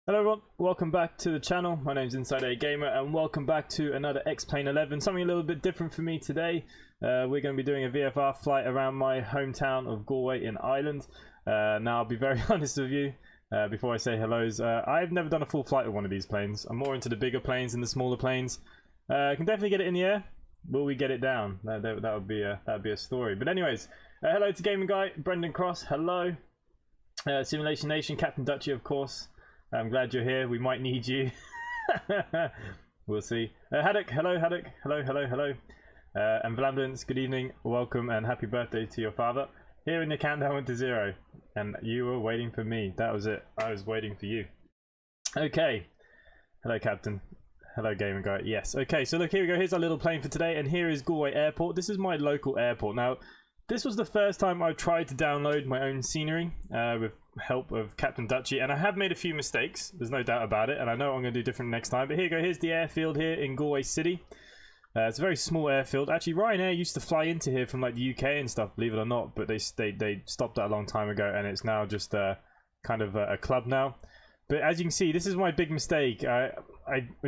Hello everyone, welcome back to the channel. My name is InsideAgameR and welcome back to another X-Plane 11. Something a little bit different for me today. We're going to be doing a VFR flight around my hometown of Galway in Ireland. Now I'll be very honest with you before I say hellos. I've never done a full flight with one of these planes. I'm more into the bigger planes than the smaller planes. I can definitely get it in the air. Will we get it down? That would be a story. But anyways, hello to Gaming Guy, Brendan Cross, hello. Simulation Nation, Captain Dutchy of course. I'm glad you're here. We might need you. We'll see. Haddock, hello, Haddock. Hello. And Vlambulance, good evening, welcome, and happy birthday to your father. Here in the countdown went to 0. And you were waiting for me. That was it. I was waiting for you. Okay. Hello, Captain. Hello, Gaming Guy. Yes. Okay, so look, here we go. Here's our little plane for today. And here is Galway Airport. This is my local airport. Now, this was the first time I've tried to download my own scenery with help of Captain Dutchy, and I have made a few mistakes, there's no doubt about it, and I know I'm going to do different next time. But here you go, here's the airfield here in Galway City. It's a very small airfield. Actually, Ryanair used to fly into here from like the UK and stuff, believe it or not, but they stopped that a long time ago, and it's now just kind of a club now. But as you can see, this is my big mistake. I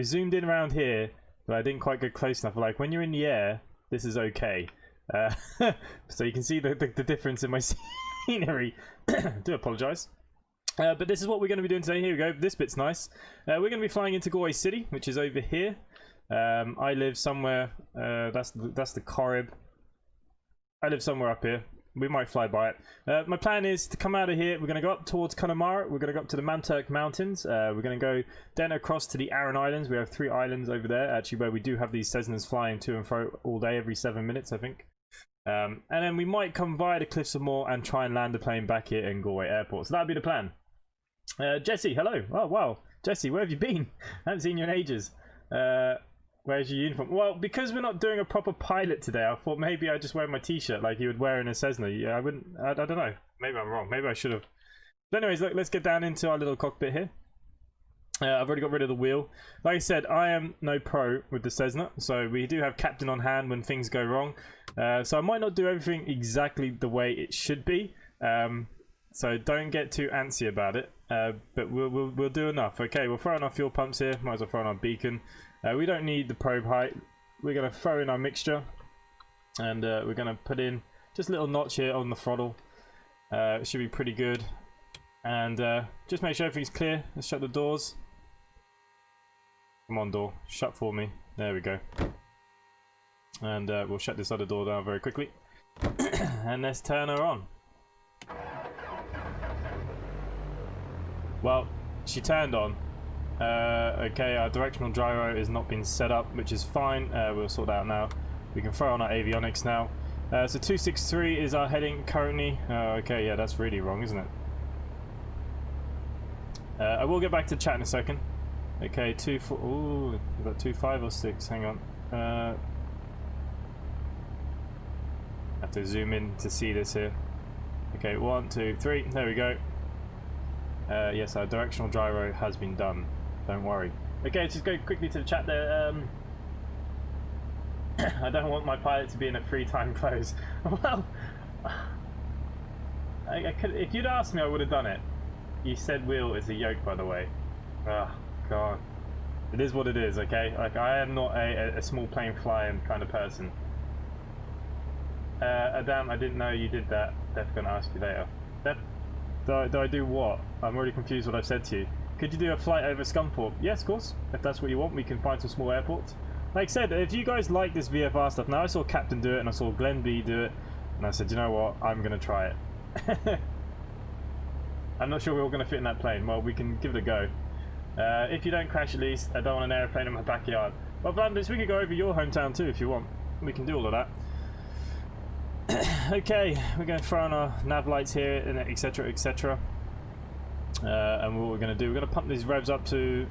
zoomed in around here, but I didn't quite go close enough. Like, when you're in the air, this is okay. So you can see the difference in my scenery. Do apologise. But this is what we're going to be doing today. Here we go. This bit's nice. We're going to be flying into Galway City, which is over here. I live somewhere. That's the Corrib. I live somewhere up here. We might fly by it. My plan is to come out of here. We're going to go up towards Connemara. We're going to go up to the Manturk Mountains. We're going to go then across to the Aran Islands. We have 3 islands over there, actually, where we do have these Cessnas flying to and fro all day, every 7 minutes, I think. And then we might come via the Cliffs of Moher and try and land the plane back here in Galway Airport. So that'd be the plan. Jesse, hello. Oh, wow. Jesse, where have you been? I haven't seen you in ages. Where's your uniform? Well, because we're not doing a proper pilot today, I thought maybe I'd just wear my t-shirt like you would wear in a Cessna. Yeah, I wouldn't. I don't know. Maybe I'm wrong. Maybe I should have. But anyways, look, let's get down into our little cockpit here. I've already got rid of the wheel. Like I said, I am no pro with the Cessna, so we do have Captain on hand when things go wrong. So I might not do everything exactly the way it should be. So don't get too antsy about it. But we'll do enough. Okay, we'll throw in our fuel pumps here. Might as well throw in our beacon. We don't need the probe height. We're going to throw in our mixture, and we're going to put in just a little notch here on the throttle. It should be pretty good. And just make sure everything's clear. Let's shut the doors. Come on, door. Shut for me. There we go. And we'll shut this other door down very quickly. And let's turn her on. Well, she turned on. Okay, our directional gyro has not been set up, which is fine. We'll sort that out now. We can throw on our avionics now. So 263 is our heading currently. Okay, yeah, that's really wrong, isn't it? I will get back to chat in a second. Okay, 2-4. Ooh, we've got 2-5 or 6. Hang on. Have to zoom in to see this here. Okay, 1, 2, 3. There we go. Yes, our directional gyro has been done. Don't worry. Okay, let's just go quickly to the chat there. I don't want my pilot to be in a free-time close. Well, I could, if you'd asked me, I would have done it. You said wheel is a yoke, by the way. Oh, God. It is what it is, okay? Like, I am not a small plane flying kind of person. Adam, I didn't know you did that. Definitely going to ask you later. Do I do what? I'm already confused what I've said to you. Could you do a flight over Scunthorpe? Yes, of course. If that's what you want, we can find some small airports. Like I said, if you guys like this VFR stuff, now I saw Captain do it and I saw Glenn B do it, and I said, you know what, I'm going to try it. I'm not sure we're all going to fit in that plane. Well, we can give it a go. If you don't crash at least, I don't want an airplane in my backyard. Well, Blandis, we could go over your hometown too if you want. We can do all of that. Okay, we're going to throw on our nav lights here, and etc, etc. And what we're going to do, we're going to pump these revs up to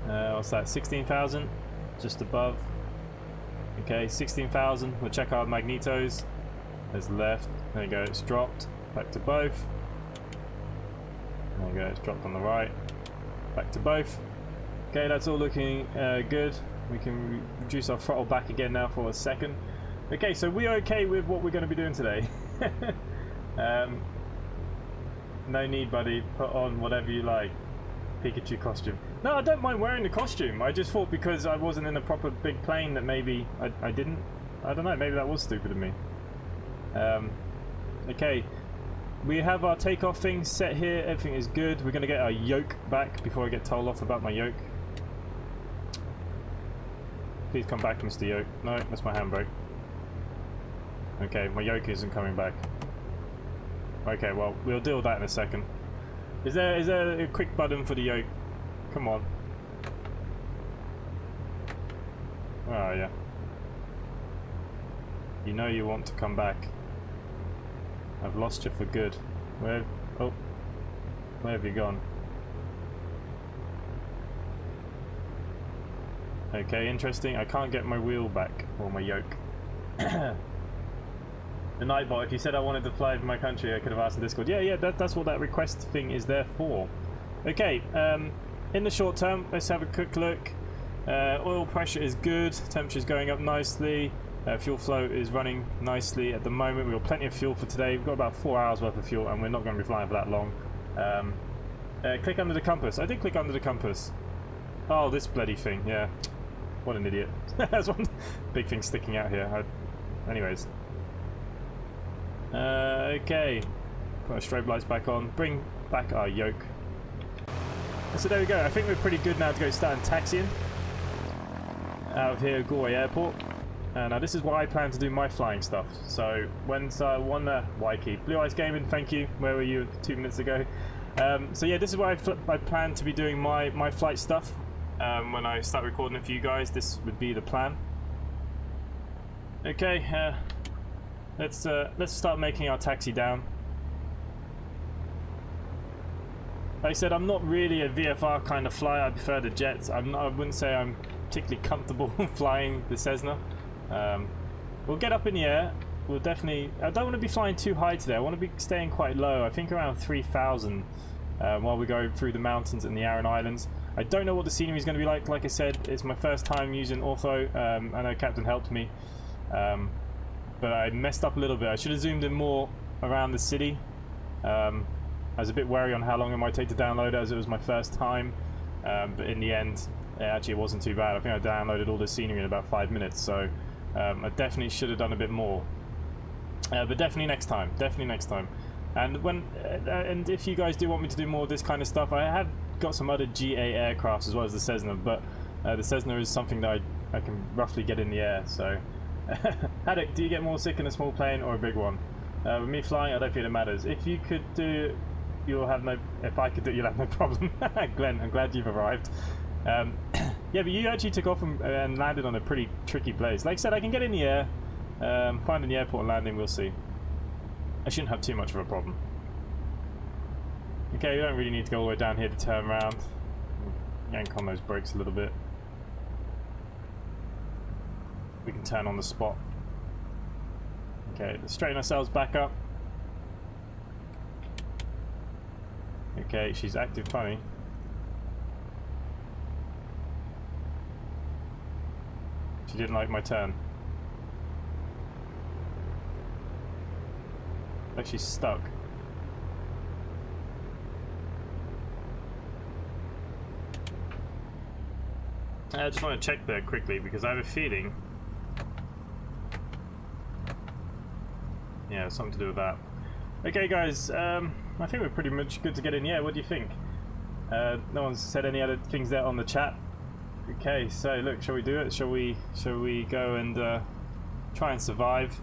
what's that, 16,000, just above. Okay, 16,000. We'll check our magnetos. There's left. There you go, it's dropped. Back to both. There you go, it's dropped on the right. Back to both. Okay, that's all looking good. We can reduce our throttle back again now for a second. Okay, so we're okay with what we're going to be doing today. No need, buddy. Put on whatever you like. Pikachu costume. No, I don't mind wearing the costume. I just thought because I wasn't in a proper big plane that maybe I didn't. I don't know. Maybe that was stupid of me. Okay. We have our takeoff thing set here. Everything is good. We're going to get our yoke back before I get told off about my yoke. Please come back, Mr. Yoke. No, that's my handbrake. Okay, my yoke isn't coming back. Okay, well, we'll deal with that in a second. Is there a quick button for the yoke? Come on. Oh, yeah. You know you want to come back. I've lost you for good. Where have you gone? Okay, interesting. I can't get my wheel back, or my yoke. The Nightbot, if you said I wanted to fly from my country, I could have asked in Discord. Yeah, that's what that request thing is there for. Okay, in the short term, let's have a quick look. Oil pressure is good, temperature is going up nicely. Fuel flow is running nicely at the moment. We've got plenty of fuel for today. We've got about 4 hours worth of fuel and we're not going to be flying for that long. Click under the compass. I did click under the compass. Oh, this bloody thing, yeah. What an idiot. There's one big thing sticking out here. Anyways. Okay. Put our strobe lights back on. Bring back our yoke. So there we go. I think we're pretty good now to go start taxiing out of here at Galway Airport. Now this is where I plan to do my flying stuff. So when Waikey, Blue Eyes Gaming, thank you. Where were you 2 minutes ago? So yeah, this is where I plan to be doing my flight stuff. When I start recording it for you guys, this would be the plan. Okay, let's start making our taxi down. Like I said, I'm not really a VFR kind of flyer. I prefer the jets. I wouldn't say I'm particularly comfortable flying the Cessna. We'll get up in the air. We'll definitely. I don't want to be flying too high today. I want to be staying quite low. I think around 3,000 while we go through the mountains and the Aran Islands. I don't know what the scenery is going to be like. Like I said, it's my first time using ortho. I know Captain helped me, but I messed up a little bit. I should have zoomed in more around the city. I was a bit wary on how long it might take to download as it was my first time, but in the end, actually it wasn't too bad. I think I downloaded all the scenery in about 5 minutes, so I definitely should have done a bit more. But definitely next time. Definitely next time. And and if you guys do want me to do more of this kind of stuff, I have got some other GA aircrafts as well as the Cessna, but the Cessna is something that I can roughly get in the air. So, Haddock, do you get more sick in a small plane or a big one? With me flying, I don't think it matters. If you could do, you'll have no. If I could do, you'll have no problem. Glenn, I'm glad you've arrived. Yeah, but you actually took off and landed on a pretty tricky place. Like I said, I can get in the air, finding the airport and landing, we'll see. I shouldn't have too much of a problem. Okay, we don't really need to go all the way down here to turn around. Yank on those brakes a little bit. We can turn on the spot. Okay, let's straighten ourselves back up. Okay, she's active funny. She didn't like my turn. Like she's stuck. I just want to check there quickly because I have a feeling. Yeah, something to do with that. Okay, guys, I think we're pretty much good to get in. Yeah, what do you think? No one's said any other things there on the chat. Okay, so look, shall we do it? Shall we go and try and survive?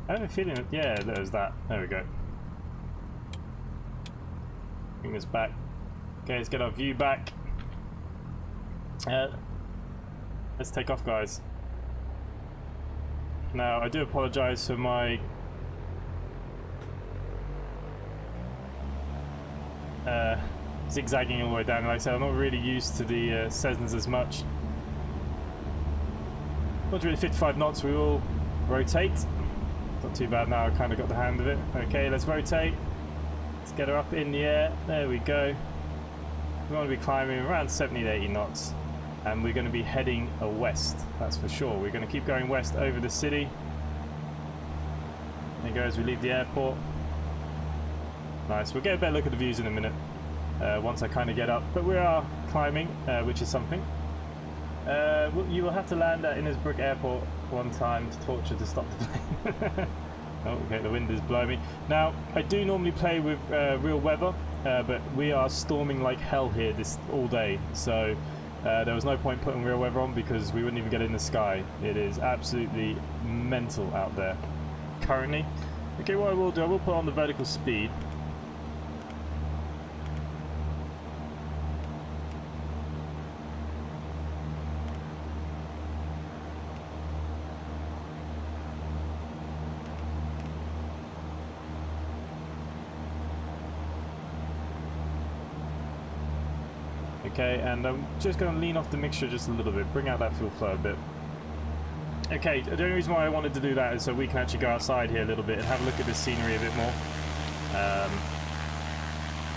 I have a feeling that, yeah, there's that. There we go. Bring this back. Okay, let's get our view back. Let's take off, guys. Now, I do apologise for my zigzagging all the way down. Like I said, I'm not really used to the Cessnas as much. Not really 55 knots, we will rotate. Not too bad now, I kind of got the hand of it. Okay, let's rotate. Let's get her up in the air. There we go. We want to be climbing around 70 to 80 knots. and we're going to be heading west, that's for sure. We're going to keep going west over the city. There you go, as we leave the airport. Nice, we'll get a better look at the views in a minute, once I kind of get up, but we are climbing, which is something. You will have to land at Innsbruck Airport one time to torture to stop the plane. Oh, okay, the wind is blowing me. Now, I do normally play with real weather, but we are storming like hell here all day, so there was no point putting real weather on because we wouldn't even get in the sky. It is absolutely mental out there currently. Okay, what I will do, I will put on the vertical speed. Okay, and I'm just going to lean off the mixture just a little bit, bring out that fuel flow a bit. Okay, the only reason why I wanted to do that is so we can actually go outside here a little bit and have a look at this scenery a bit more.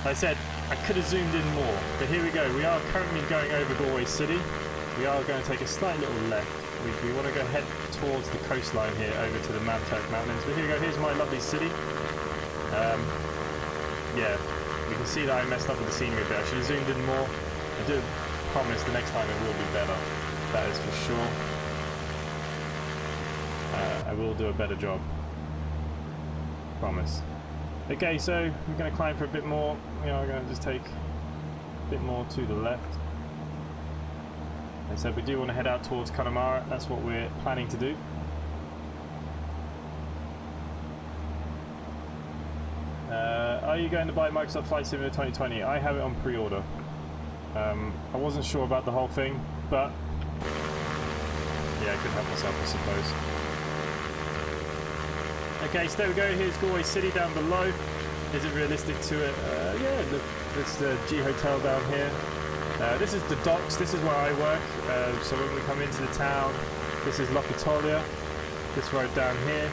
Like I said, I could have zoomed in more, but here we go. We are currently going over Galway City. We are going to take a slight little left. We want to go head towards the coastline here, over to the Mamturk Mountains. But here we go, here's my lovely city. Yeah, we can see that I messed up with the scenery a bit. I should have zoomed in more. I do promise the next time it will be better, that is for sure. I will do a better job, promise. Okay, so we're going to climb for a bit more. You know, we're going to just take a bit more to the left. And so we do want to head out towards Connemara, that's what we're planning to do. Are you going to buy Microsoft Flight Simulator 2020? I have it on pre-order. I wasn't sure about the whole thing, but yeah, I couldn't help myself, I suppose. Okay, so there we go, here's Galway City down below. Is it realistic to it? Yeah, look, there's the G Hotel down here. This is the docks, this is where I work. So when we come into the town, this is Lochatolia, this road down here.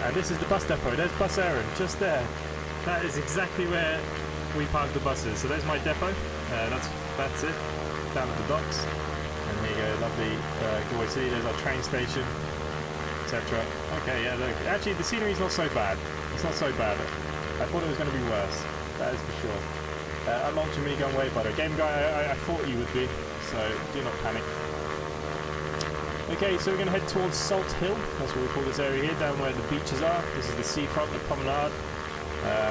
And this is the bus depot, there's Bus Éireann, just there. That is exactly where we park the buses. So there's my depot. That's it, down at the docks. And here you go, lovely Galway City, there's our train station, etc. Okay, yeah, look, actually the scenery's not so bad. It's not so bad. I thought it was going to be worse, that is for sure. I'm Ultra Minigun Way, by the way. Game Guy, I thought you would be, so do not panic. Okay, so we're going to head towards Salt Hill, that's what we call this area here, down where the beaches are. This is the seafront, the promenade.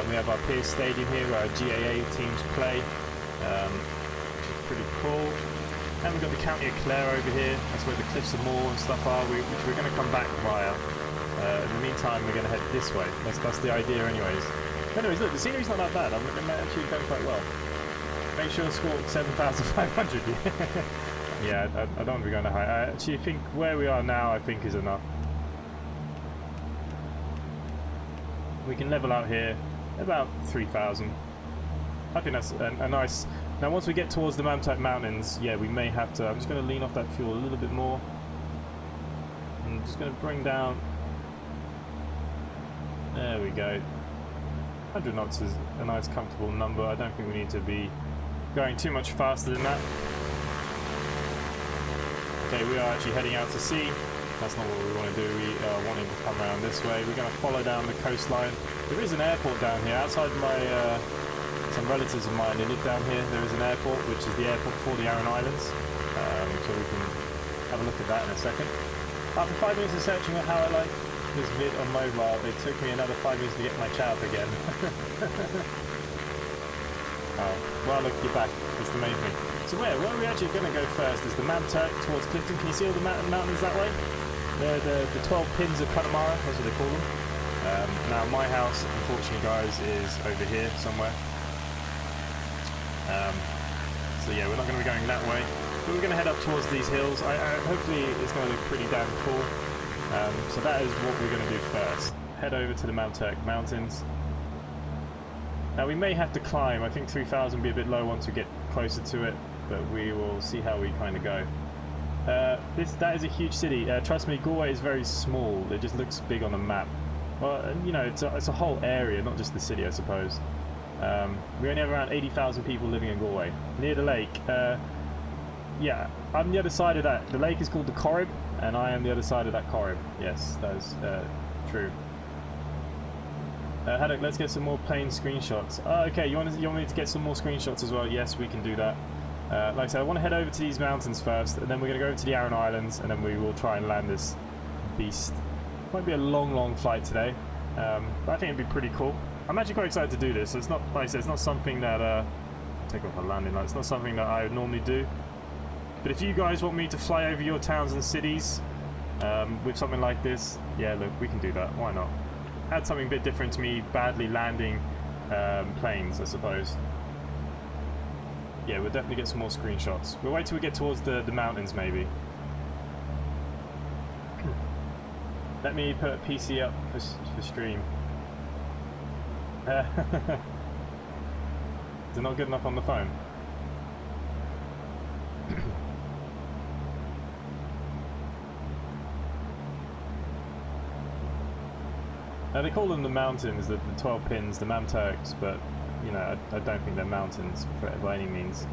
We have our Piers Stadium here where our GAA teams play, which is pretty cool. And we've got the County of Clare over here, that's where the Cliffs of Moher and stuff are, which we're going to come back via. In the meantime, we're going to head this way. That's the idea anyways. Anyways, look, the scenery's not that bad. I'm actually going quite well. Make sure to score 7,500. Yeah, I don't want to be going that high. I actually think where we are now, I think is enough. We can level out here about 3,000. I think that's a nice... Now once we get towards the Mamturk Mountains, yeah, we may have to... I'm just going to lean off that fuel a little bit more. I'm just going to bring down... There we go. 100 knots is a nice comfortable number. I don't think we need to be going too much faster than that. Okay, we are actually heading out to sea. That's not what we want to do. We are wanting to come around this way. We're going to follow down the coastline. There is an airport down here. Outside my some relatives of mine, they live down here. There is an airport, which is the airport for the Aran Islands. So we can have a look at that in a second. After 5 minutes of searching on how I like this vid on mobile, it took me another 5 minutes to get my chat up again. Oh, well look, you're back. That's the main thing. So where are we actually going to go first? Is the Mamturk towards Clifton. Can you see all the mountains that way? They're the 12 pins of Connemara, that's what they call them. Now my house, unfortunately guys, is over here somewhere. So yeah, we're not going to be going that way. But we're going to head up towards these hills. Hopefully it's going to look pretty damn cool. So that is what we're going to do first. Head over to the Mamturk Mountains. Now we may have to climb. I think 3,000 will be a bit low once we get closer to it, but we will see how we kind of go. That is a huge city. Trust me, Galway is very small. It just looks big on the map. Well, you know, it's a whole area, not just the city, I suppose. We only have around 80,000 people living in Galway, near the lake. yeah, I'm the other side of that. The lake is called the Corrib, and I am the other side of that Corrib. Yes, that is true. Haddock, let's get some more plane screenshots. Oh, okay, you want me to get some more screenshots as well? Yes, we can do that. Like I said, I want to head over to these mountains first, and then we're going to go over to the Aran Islands, and then we will try and land this beast. Might be a long flight today, but I think it'd be pretty cool. I'm actually quite excited to do this. It's not, like I said, it's not something that take off a landing light. It's not something that I would normally do. But if you guys want me to fly over your towns and cities with something like this, yeah, look, we can do that. Why not? Add something a bit different to me badly landing planes, I suppose. Yeah, we'll definitely get some more screenshots. We'll wait till we get towards the mountains, maybe. Let me put PC up for stream. Is it not good enough on the phone? They call them the mountains, the 12 pins, the Mam Turks, but you know, I don't think they're mountains by any means.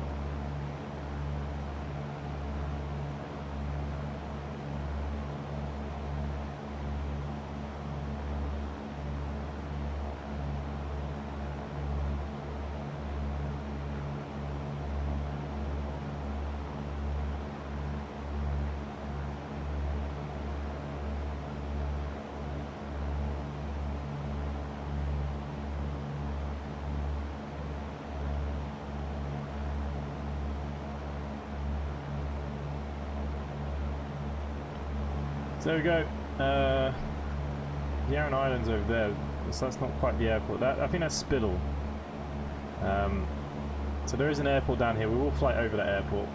So there we go. The Aran Islands over there. So that's not quite the airport. I think that's Spittle. So there is an airport down here. We will fly over that airport.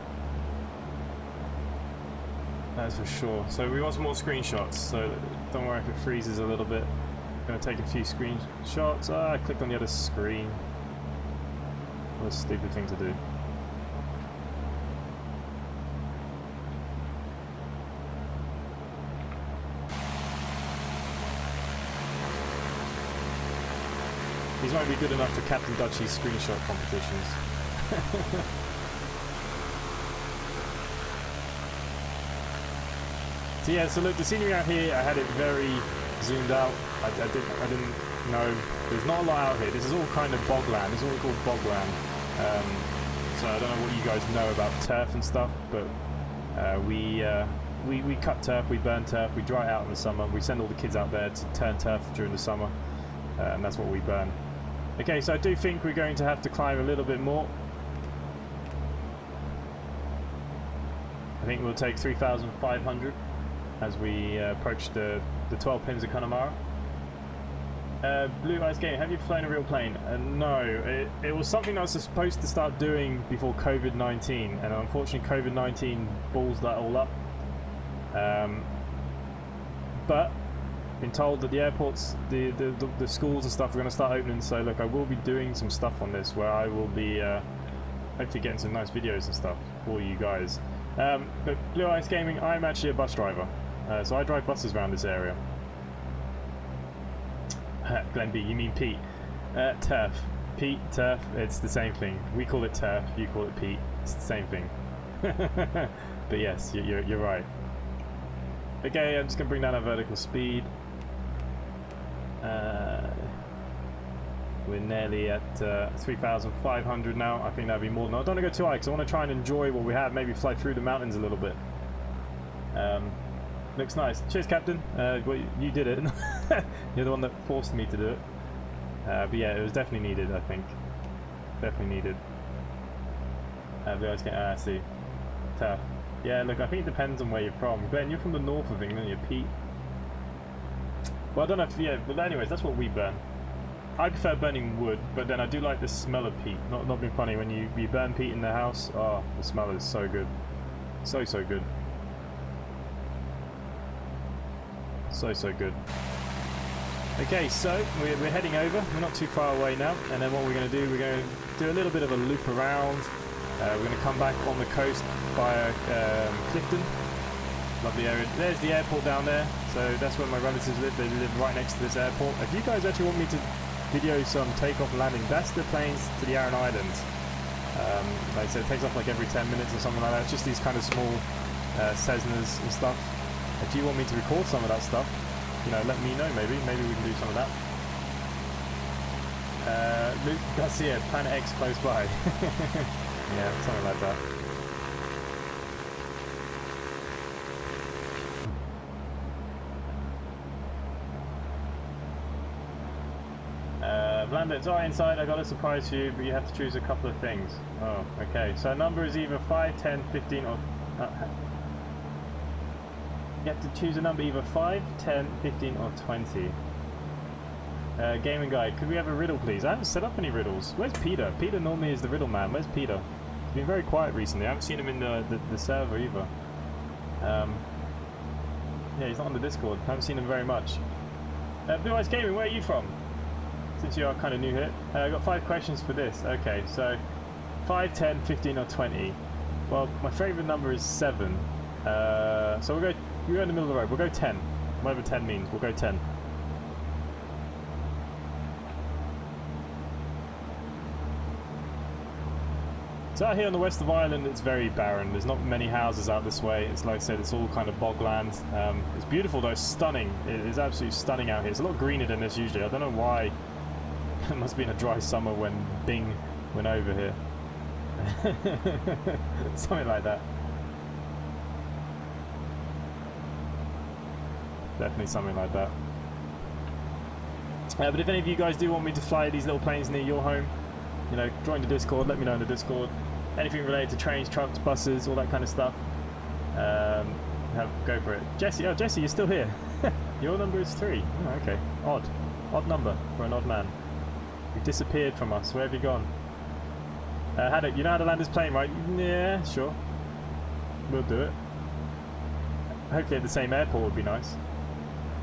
That's for sure. So we want some more screenshots. So don't worry if it freezes a little bit. I'm going to take a few screenshots. I clicked on the other screen. What a stupid thing to do. These might be good enough for Captain Dutchy's screenshot competitions. So yeah, so look, the scenery out here, I had it very zoomed out. I didn't know. There's not a lot out here. This is all kind of bogland. This is what we call bogland. So I don't know what you guys know about turf and stuff, but we cut turf, we burn turf, we dry it out in the summer. We send all the kids out there to turn turf during the summer, and that's what we burn. Okay, so I do think we're going to have to climb a little bit more. I think we'll take 3,500 as we approach the 12 pins of Connemara. Blue Eyes Game, have you flown a real plane? No, it was something I was supposed to start doing before COVID-19, and unfortunately COVID-19 balls that all up. But been told that the airports, the schools and stuff are going to start opening, so look, I will be doing some stuff on this where I will be hopefully getting some nice videos and stuff for you guys. But Blue Ice Gaming, I'm actually a bus driver, so I drive buses around this area. Glenn B, you mean Pete? Turf. Pete, turf, it's the same thing. We call it turf, you call it Pete, it's the same thing. But yes, you're right. Okay, I'm just going to bring down our vertical speed. We're nearly at 3,500 now. I think that'd be more than... I don't want to go too high because I want to try and enjoy what we have. Maybe fly through the mountains a little bit. Looks nice. Cheers, Captain. Well, you did it. You're the one that forced me to do it. But yeah, it was definitely needed, I think. Definitely needed. I see. Tough. Yeah, look, I think it depends on where you're from. Glenn, you're from the north of England, you're Pete. Well, I don't know if... Yeah, but anyways, that's what we burn. I prefer burning wood, but then I do like the smell of peat. Not being funny, when you burn peat in the house, oh, the smell is so good. So good. So good. Okay, so we're heading over. We're not too far away now, and then what we're going to do, we're going to do a little bit of a loop around. We're going to come back on the coast via Clifton. Lovely area. There's the airport down there, so that's where my relatives live. They live right next to this airport. If you guys actually want me to video some takeoff and landing, that's the planes to the Aran Islands. Like I said, it takes off like every 10 minutes or something like that. It's just these kind of small Cessnas and stuff. Do you want me to record some of that stuff? You know, let me know. Maybe we can do some of that. Luke Garcia, Planet X close by. Yeah, something like that. Blandits are inside. I got a surprise for you, but you have to choose a couple of things. Oh, okay. So a number is either 5, 10, 15, or... you have to choose a number either 5, 10, 15, or 20. Gaming guide, could we have a riddle, please? I haven't set up any riddles. Where's Peter? Peter normally is the riddle man. Where's Peter? He's been very quiet recently. I haven't seen him in the server either. Yeah, he's not on the Discord. I haven't seen him very much. Blue Eyes Gaming, where are you from? Since you are kind of new here. I've got 5 questions for this. Okay, so 5, 10, 15, or 20. Well, my favourite number is 7. So we'll go in the middle of the road. We'll go 10. Whatever 10 means, we'll go 10. So out here on the west of Ireland, it's very barren. There's not many houses out this way. It's like I said, it's all kind of bogland. It's beautiful though, stunning. It is absolutely stunning out here. It's a lot greener than this usually. I don't know why. It must have been a dry summer when Bing went over here. Something like that. Definitely something like that. But if any of you guys do want me to fly these little planes near your home, you know, join the Discord, let me know in the Discord. Anything related to trains, trucks, buses, all that kind of stuff, go for it. Jesse, oh Jesse, you're still here. Your number is 3. Oh, okay, odd number for an odd man. You disappeared from us. Where have you gone? You know how to land this plane, right? Yeah, sure. We'll do it. Hopefully at the same airport would be nice.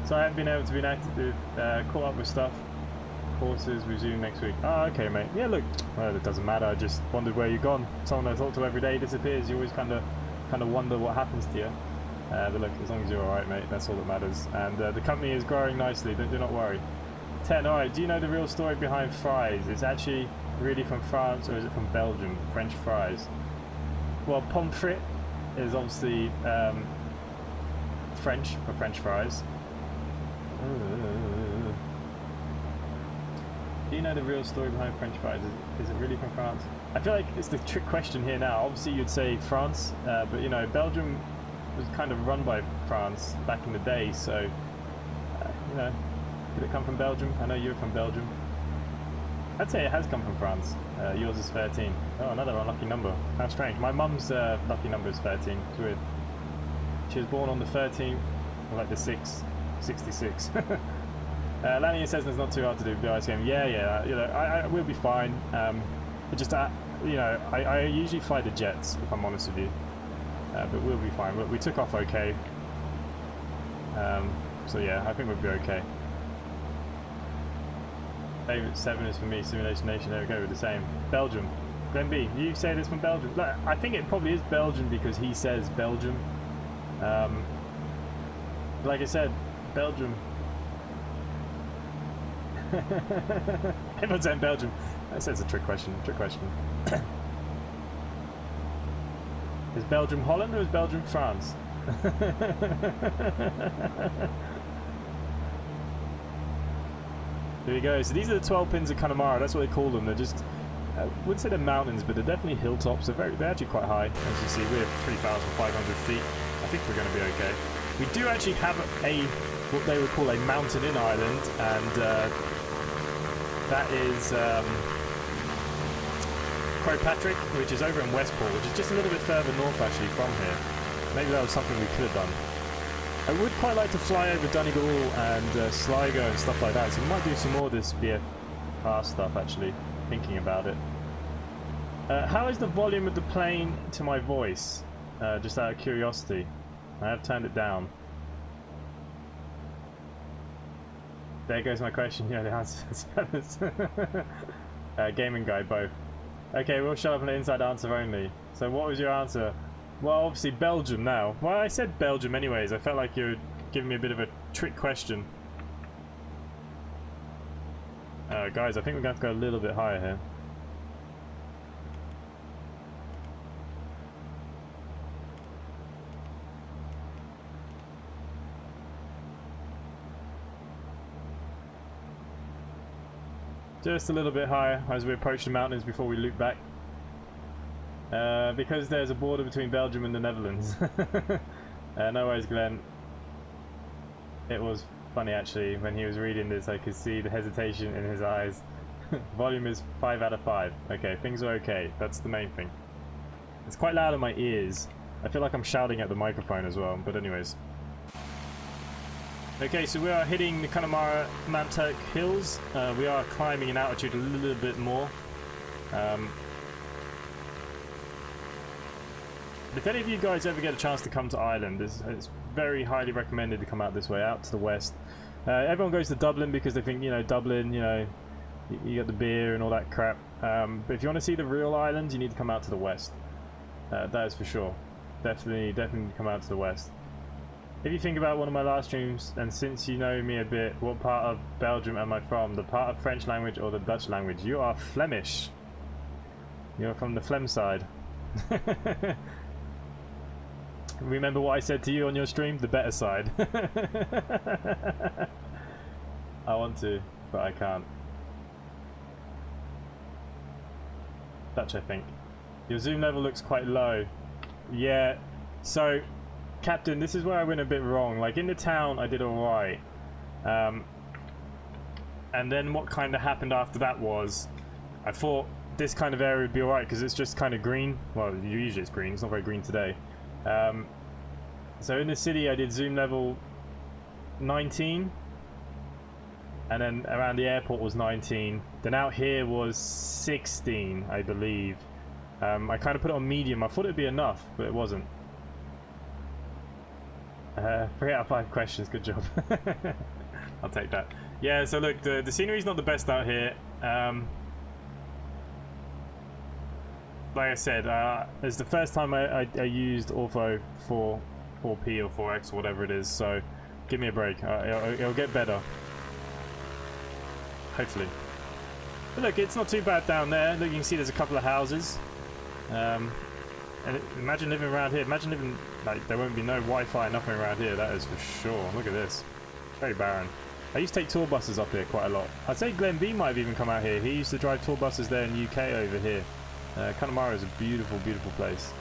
So I haven't been able to be inactive, caught up with stuff. Courses resume next week. Oh, okay, mate. Yeah, look, well, it doesn't matter. I just wondered where you've gone. Someone I talk to every day disappears. You always kind of wonder what happens to you. But look, as long as you're all right, mate, that's all that matters. And the company is growing nicely. Do not worry. 10. All right. Do you know the real story behind fries? It's actually really from France, or is it from Belgium? French fries. Well, pommes frites is obviously French for French fries. Do you know the real story behind French fries? Is it really from France? I feel like it's the trick question here now. Obviously you'd say France, but you know, Belgium was kind of run by France back in the day, so you know, did it come from Belgium? I know you're from Belgium. I'd say it has come from France. Yours is 13. Oh, another unlucky number. How strange. My mum's lucky number is 13. It's weird. She was born on the 13th, or like the 6th, 66. Landing in Cessna is not too hard to do. Blue Eyes Game. Yeah. You know, I will be fine. But just you know, I usually fly the jets, if I'm honest with you. But we'll be fine. We took off okay. So yeah, I think we'll be okay. Favorite 7 is for me. Simulation Nation. There we go. We're the same. Belgium. Glenn B. You say this from Belgium? Look, I think it probably is Belgium because he says Belgium. Like I said, Belgium. Everyone's saying Belgium. I said it's a trick question. Is Belgium Holland or is Belgium France? There we go. So these are the 12 pins of Connemara. That's what they call them. They're just, I wouldn't say they're mountains, but they're definitely hilltops. They're actually quite high. As you see, we're 3,500 feet. I think we're going to be okay. We do actually have what they would call a mountain in Ireland, and that is Croagh Patrick, which is over in Westport, which is just a little bit further north actually from here. Maybe that was something we could have done. I would quite like to fly over Donegal and Sligo and stuff like that, so we might do some more of this VFR stuff actually, thinking about it. How is the volume of the plane to my voice? Just out of curiosity. I have turned it down. There goes my question. Yeah, the answer is gaming guide, both. Okay, we'll shut up and inside answer only. So what was your answer? Well, obviously Belgium now. Well, I said Belgium anyways. I felt like you were giving me a bit of a trick question. Guys, I think we're going to have to go a little bit higher here. Just a little bit higher as we approach the mountains before we loop back. Because there's a border between Belgium and the Netherlands. No worries, Glenn. It was funny actually, when he was reading this I could see the hesitation in his eyes. Volume is 5 out of 5. Okay, things are okay. That's the main thing. It's quite loud in my ears. I feel like I'm shouting at the microphone as well, but anyways. Okay, so we are hitting the Connemara Manturk Hills. We are climbing in altitude a little bit more. If any of you guys ever get a chance to come to Ireland, it's very highly recommended to come out this way, out to the west. Everyone goes to Dublin because they think, you know, Dublin, you know, you got the beer and all that crap. But if you want to see the real island, you need to come out to the west. That is for sure. Definitely come out to the west. If you think about one of my last streams, and since you know me a bit, what part of Belgium am I from? The part of French language or the Dutch language? You are Flemish. You're from the Flem side. Remember what I said to you on your stream? The better side. I want to, but I can't. Dutch, I think. Your zoom level looks quite low. Yeah, so Captain, this is where I went a bit wrong. Like in the town I did alright, and then what kind of happened after that was I thought this kind of area would be alright because it's just kind of green. Well, usually it's green, it's not very green today. So in the city I did zoom level 19, and then around the airport was 19, then out here was 16 I believe. I kind of put it on medium. I thought it'd be enough, but it wasn't. 3 out of 5 questions, good job. I'll take that. Yeah, so look, the scenery's not the best out here. Like I said, it's the first time I used Ortho 4P or 4X or whatever it is, so give me a break. It'll get better. Hopefully. But look, it's not too bad down there. Look, you can see there's a couple of houses. And imagine living around here. Imagine living, like, there won't be no Wi-Fi, nothing around here, that is for sure. Look at this. Very barren. I used to take tour buses up here quite a lot. I'd say Glenn B might have even come out here. He used to drive tour buses there in UK over here. Connemara is a beautiful, beautiful place.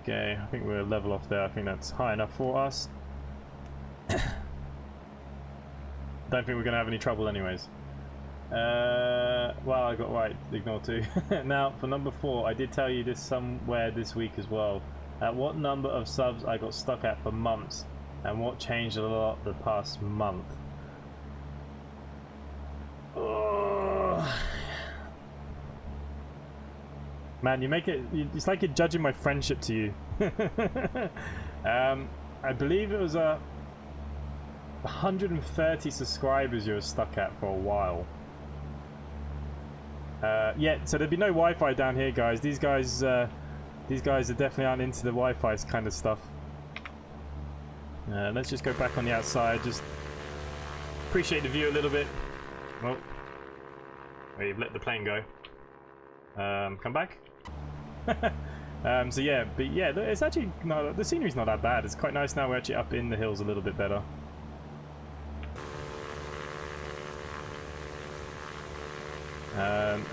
Okay, I think we're level off there. I think that's high enough for us. Don't think we're going to have any trouble anyways. Well, I got right, ignore 2. Now, for number 4, I did tell you this somewhere this week as well. At what number of subs I got stuck at for months, and what changed a lot the past month. Oh. Man, you make it, it's like you're judging my friendship to you. I believe it was 130 subscribers you were stuck at for a while. Yeah, so there'd be no Wi-Fi down here, guys. These guys are definitely aren't into the Wi-Fi kind of stuff. Let's just go back on the outside. Just appreciate the view a little bit. Well, we've let the plane go. Come back. So yeah, but yeah, it's actually no, the scenery's not that bad. It's quite nice now. We're actually up in the hills a little bit better.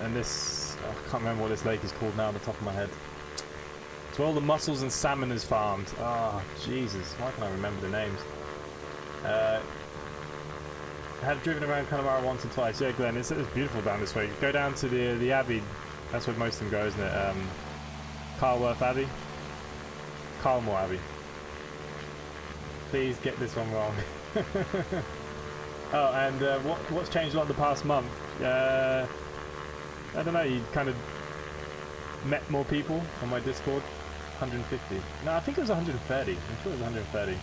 And this, I can't remember what this lake is called now on the top of my head. It's where all the mussels and salmon is farmed. Ah, oh, Jesus, why can't I remember the names? I have driven around Connemara once or twice. Yeah, Glenn, it's beautiful down this way. Go down to the Abbey. That's where most of them go, isn't it? Carlworth Abbey? Carlmore Abbey. Please get this one wrong. Oh, and what's changed a lot in the past month? I don't know, you kind of met more people on my Discord. 150. No, I think it was 130. I'm sure it was 130.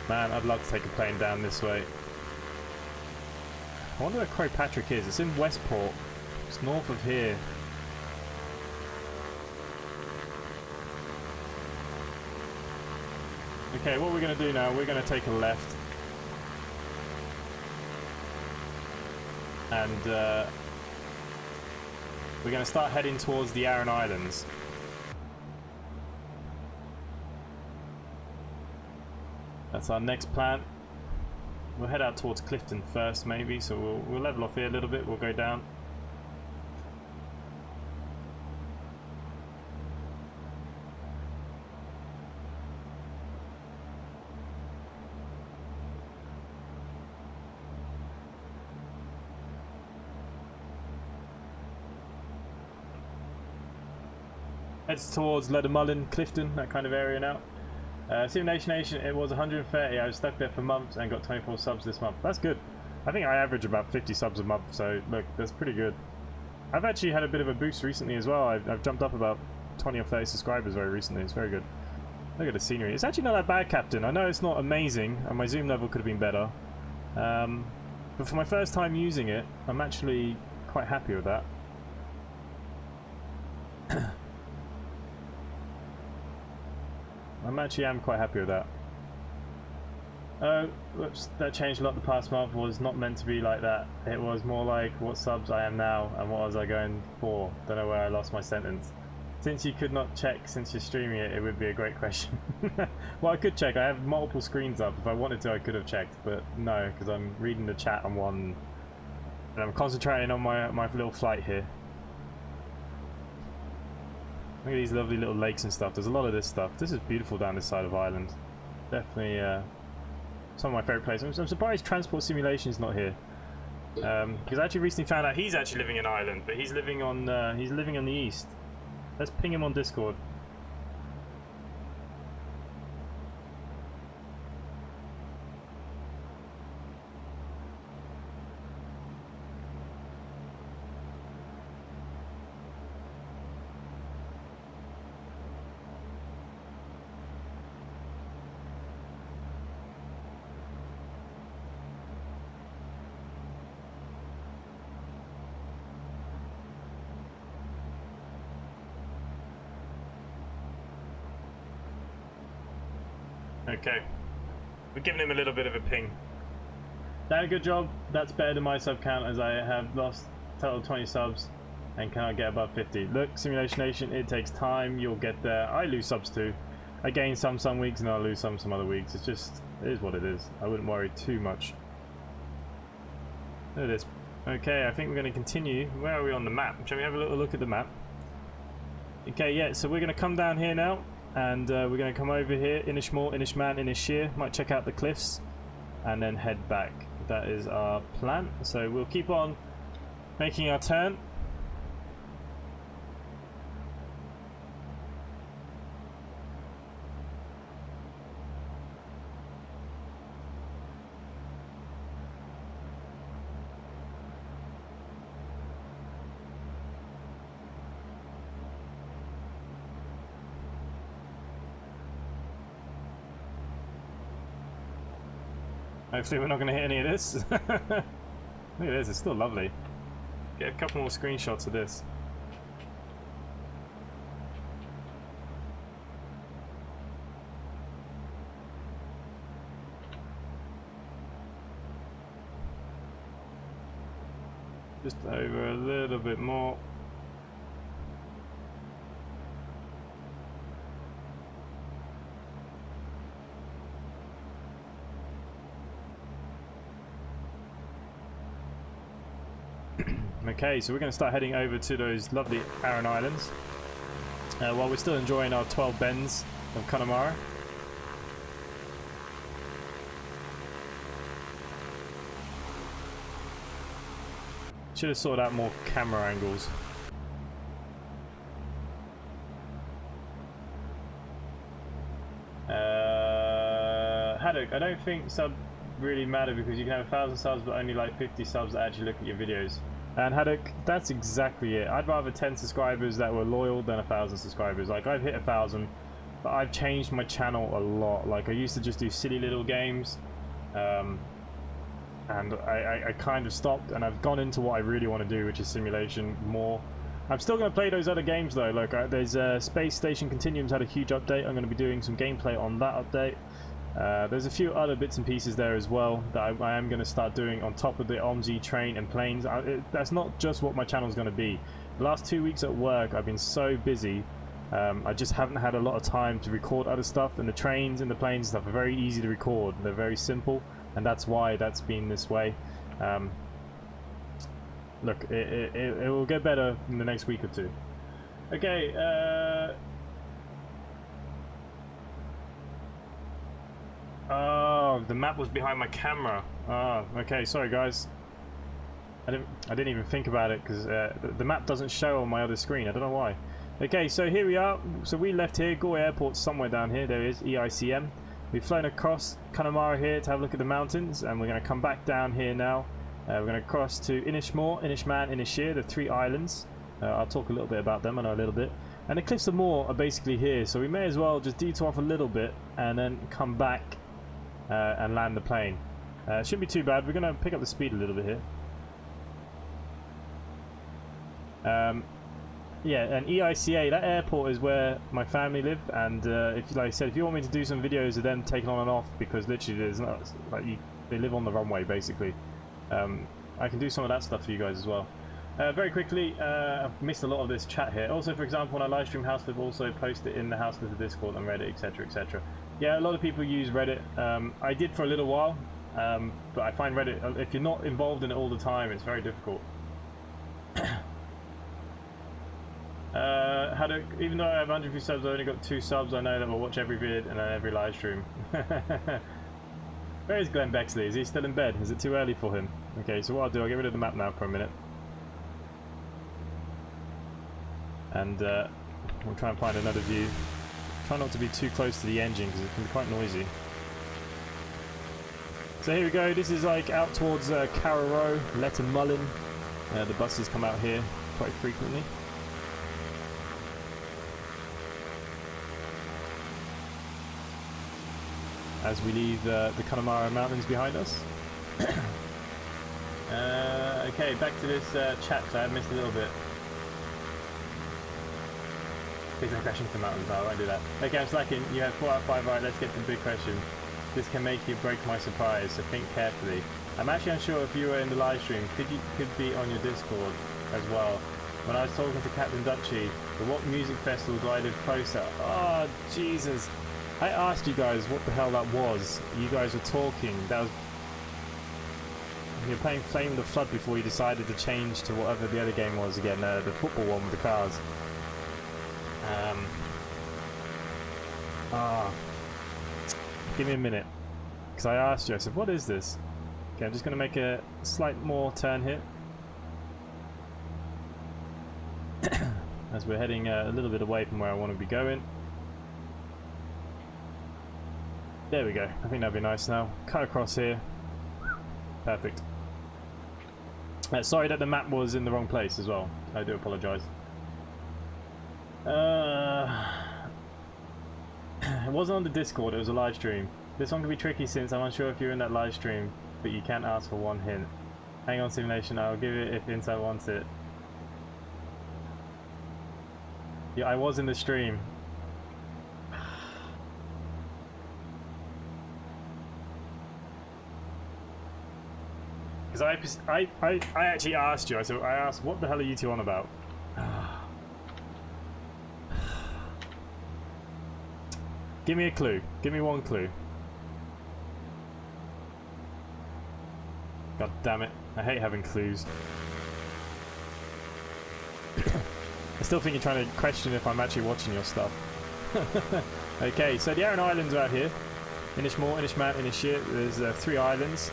Man, I'd love to take a plane down this way. I wonder where Croagh Patrick is. It's in Westport. It's north of here. Okay, what we're going to do now, we're going to take a left. And we're going to start heading towards the Aran Islands. That's our next plan. We'll head out towards Clifton first, maybe, so we'll level off here a little bit, we'll go down. Heads towards Leathermullin, Clifton, that kind of area now. Simulation Nation, it was 130. I was stuck there for months and got 24 subs this month. That's good. I think I average about 50 subs a month, so look, that's pretty good. I've actually had a bit of a boost recently as well. I've jumped up about 20 or 30 subscribers very recently. It's very good. Look at the scenery. It's actually not that bad, Captain. I know it's not amazing, and my zoom level could have been better. But for my first time using it, I'm actually quite happy with that. I'm quite happy with that. Oh, whoops, that changed a lot the past month. Was not meant to be like that. It was more like what subs I am now and what was I going for. Don't know where I lost my sentence. Since you could not check since you're streaming it, it would be a great question. Well, I could check. I have multiple screens up. If I wanted to, I could have checked, but no, because I'm reading the chat on one and I'm concentrating on my little flight here. Look at these lovely little lakes and stuff. There's a lot of this stuff. This is beautiful down this side of Ireland. Definitely some of my favourite places. I'm surprised Transport Simulation is not here. Because I actually recently found out he's actually living in Ireland, but he's living on the east. Let's ping him on Discord. Okay, we're giving him a little bit of a ping. Done a good job. That's better than my sub count, as I have lost total 20 subs and cannot get above 50. Look, Simulation Nation, it takes time. You'll get there. I lose subs too. I gain some weeks and I lose some other weeks. It's just, it is what it is. I wouldn't worry too much. Look at this. Okay, I think we're going to continue. Where are we on the map? Shall we have a little look at the map? Okay, yeah, so we're going to come down here now. And we're going to come over here, Inishmore, Inishman, Inishir, might check out the cliffs, and then head back. That is our plan. So we'll keep on making our turn. Hopefully we're not going to hit any of this. Look at this, it's still lovely. Get a couple more screenshots of this. Just over a little bit more. Okay, so we're going to start heading over to those lovely Aran Islands while we're still enjoying our 12 bends of Connemara. Should have sorted out more camera angles. Haddock, I don't think sub really matter because you can have 1,000 subs but only like 50 subs that actually look at your videos. And Haddock, that's exactly it. I'd rather 10 subscribers that were loyal than 1,000 subscribers. Like, I've hit 1,000, but I've changed my channel a lot. Like, I used to just do silly little games, and I kind of stopped, and I've gone into what I really want to do, which is simulation more. I'm still going to play those other games though. Like, there's Space Station Continuum's had a huge update. I'm going to be doing some gameplay on that update. There's a few other bits and pieces there as well that I am going to start doing on top of the OMG train and planes. That's not just what my channel is going to be. The last 2 weeks at work I've been so busy, I just haven't had a lot of time to record other stuff, and the trains and the planes and stuff are very easy to record. They're very simple, and that's why that's been this way. Look, it will get better in the next week or two. Okay, oh, the map was behind my camera. Oh, okay, sorry guys. I didn't even think about it because the map doesn't show on my other screen. I don't know why. Okay, so here we are. So we left here. Galway Airport's somewhere down here. There is EICM. We've flown across Connemara here to have a look at the mountains, and we're going to come back down here now. We're going to cross to Inishmore, Inishman, Inisheer, the 3 islands. I'll talk a little bit about them. I know a little bit. And the Cliffs of Moher are basically here, so we may as well just detour off a little bit and then come back and land the plane. It shouldn't be too bad. We're going to pick up the speed a little bit here. Yeah, and EICA, that airport is where my family live, and if, like I said, if you want me to do some videos of them taking on and off, because literally there's not, like, they live on the runway basically, I can do some of that stuff for you guys as well. Very quickly, I've missed a lot of this chat here. Also, for example, when I live stream Houseflip, also post it in the Houseflip Discord and Reddit, etc, etc. Yeah, a lot of people use Reddit. I did for a little while, but I find Reddit, if you're not involved in it all the time, it's very difficult. Even though I have 100 subs, I've only got 2 subs. I know that we'll watch every vid and every live stream. Where is Glenn Bexley? Is he still in bed? Is it too early for him? Okay, so what I'll do, I'll get rid of the map now for a minute. And we'll try and find another view. Try not to be too close to the engine because it can be quite noisy. So here we go, this is like out towards Carrow, Lettermullin. The buses come out here quite frequently. As we leave the Connemara Mountains behind us. Okay, back to this chat, so I missed a little bit. Please don't crash into the mountains. No, I won't do that. Okay, I'm slacking. You have 4 out of 5 right. Let's get to the big question. This can make you break my surprise, so think carefully. I'm actually unsure if you were in the live stream. Could be on your Discord as well. When I was talking to Captain Dutchy, but what music festival do I live closer? Oh, Jesus. I asked you guys what the hell that was. You guys were talking. That was... You were playing Flame of the Flood before you decided to change to whatever the other game was again. The football one with the cars. Give me a minute. Because I asked you, I said, what is this? Okay, I'm just going to make a slight more turn here. As we're heading a little bit away from where I want to be going. There we go. I think that'd be nice now. Cut across here. Perfect. Sorry that the map was in the wrong place as well. I do apologise. It wasn't on the Discord, it was a live stream. This one can be tricky since I'm unsure if you're in that live stream, but you can ask for one hint. Hang on, simulation, I'll give it if Inside wants it. Yeah, I was in the stream. Because I actually asked you, I asked, what the hell are you two on about? Give me a clue. Give me one clue. God damn it. I hate having clues. I still think you're trying to question if I'm actually watching your stuff. Okay, so the Aran Islands are out here. Inishmore, Inishman, Inisheer. There's 3 islands.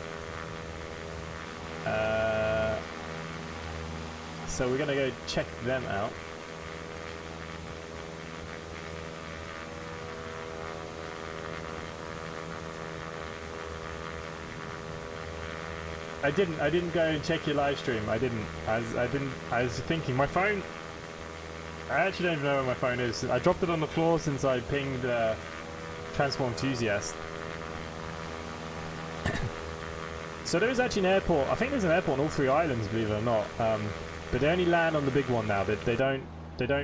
So we're going to go check them out. I didn't go and check your live stream. I was thinking my phone. I actually don't even know where my phone is. I dropped it on the floor since I pinged Transport Enthusiast. So there is actually an airport. I think there's an airport on all 3 islands, believe it or not. But they only land on the big one now. They don't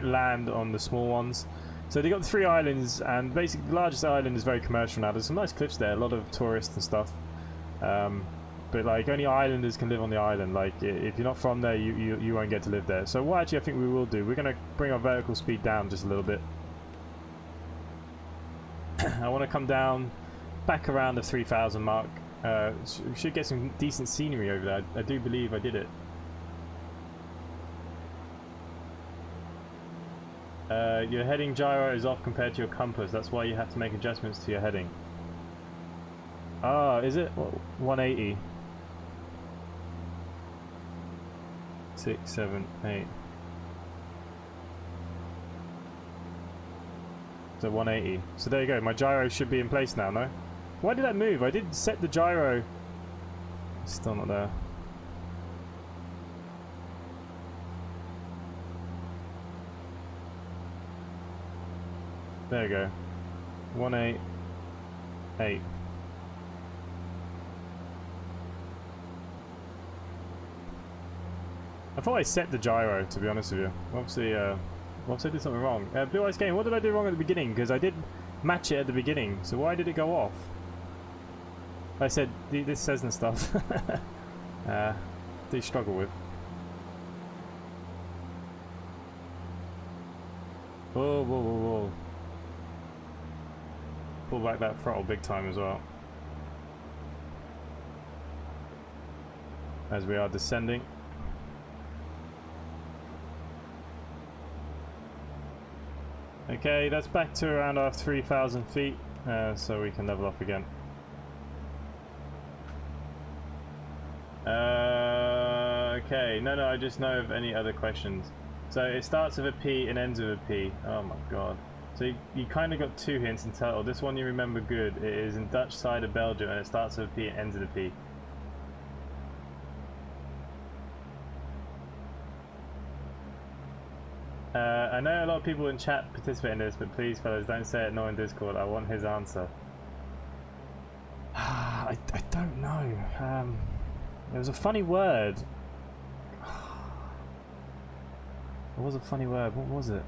land on the small ones. So they got 3 islands, and basically the largest island is very commercial now. There's some nice cliffs there, a lot of tourists and stuff. But like only islanders can live on the island. Like if you're not from there, you won't get to live there. So what actually I think we will do, we're going to bring our vertical speed down just a little bit. I want to come down back around the 3,000 mark. We should get some decent scenery over there. I do believe I did it. Your heading gyro is off compared to your compass. That's why you have to make adjustments to your heading. Ah, is it? 180. 6, 7, 8. So 180. So there you go. My gyro should be in place now, no? Why did that move? I did set the gyro. It's still not there. There you go. 188. I thought I set the gyro, to be honest with you. Obviously, I did something wrong. Blue Ice Game, what did I do wrong at the beginning? Because I did match it at the beginning, so why did it go off? I said, this Cessna stuff. Do struggle with. Whoa, whoa, whoa, whoa. Pull back that throttle big time as well. As we are descending. Okay, that's back to around our 3,000 feet, so we can level off again. Okay, no, I just know of any other questions. So it starts with a P and ends with a P. Oh my god. So you kind of got 2 hints in total. This one you remember good. It is in Dutch side of Belgium, and it starts with a P and ends with a P. I know a lot of people in chat participate in this, but please, fellas, don't say it no in Discord. I want his answer. I don't know. It was a funny word. It was a funny word. What was it?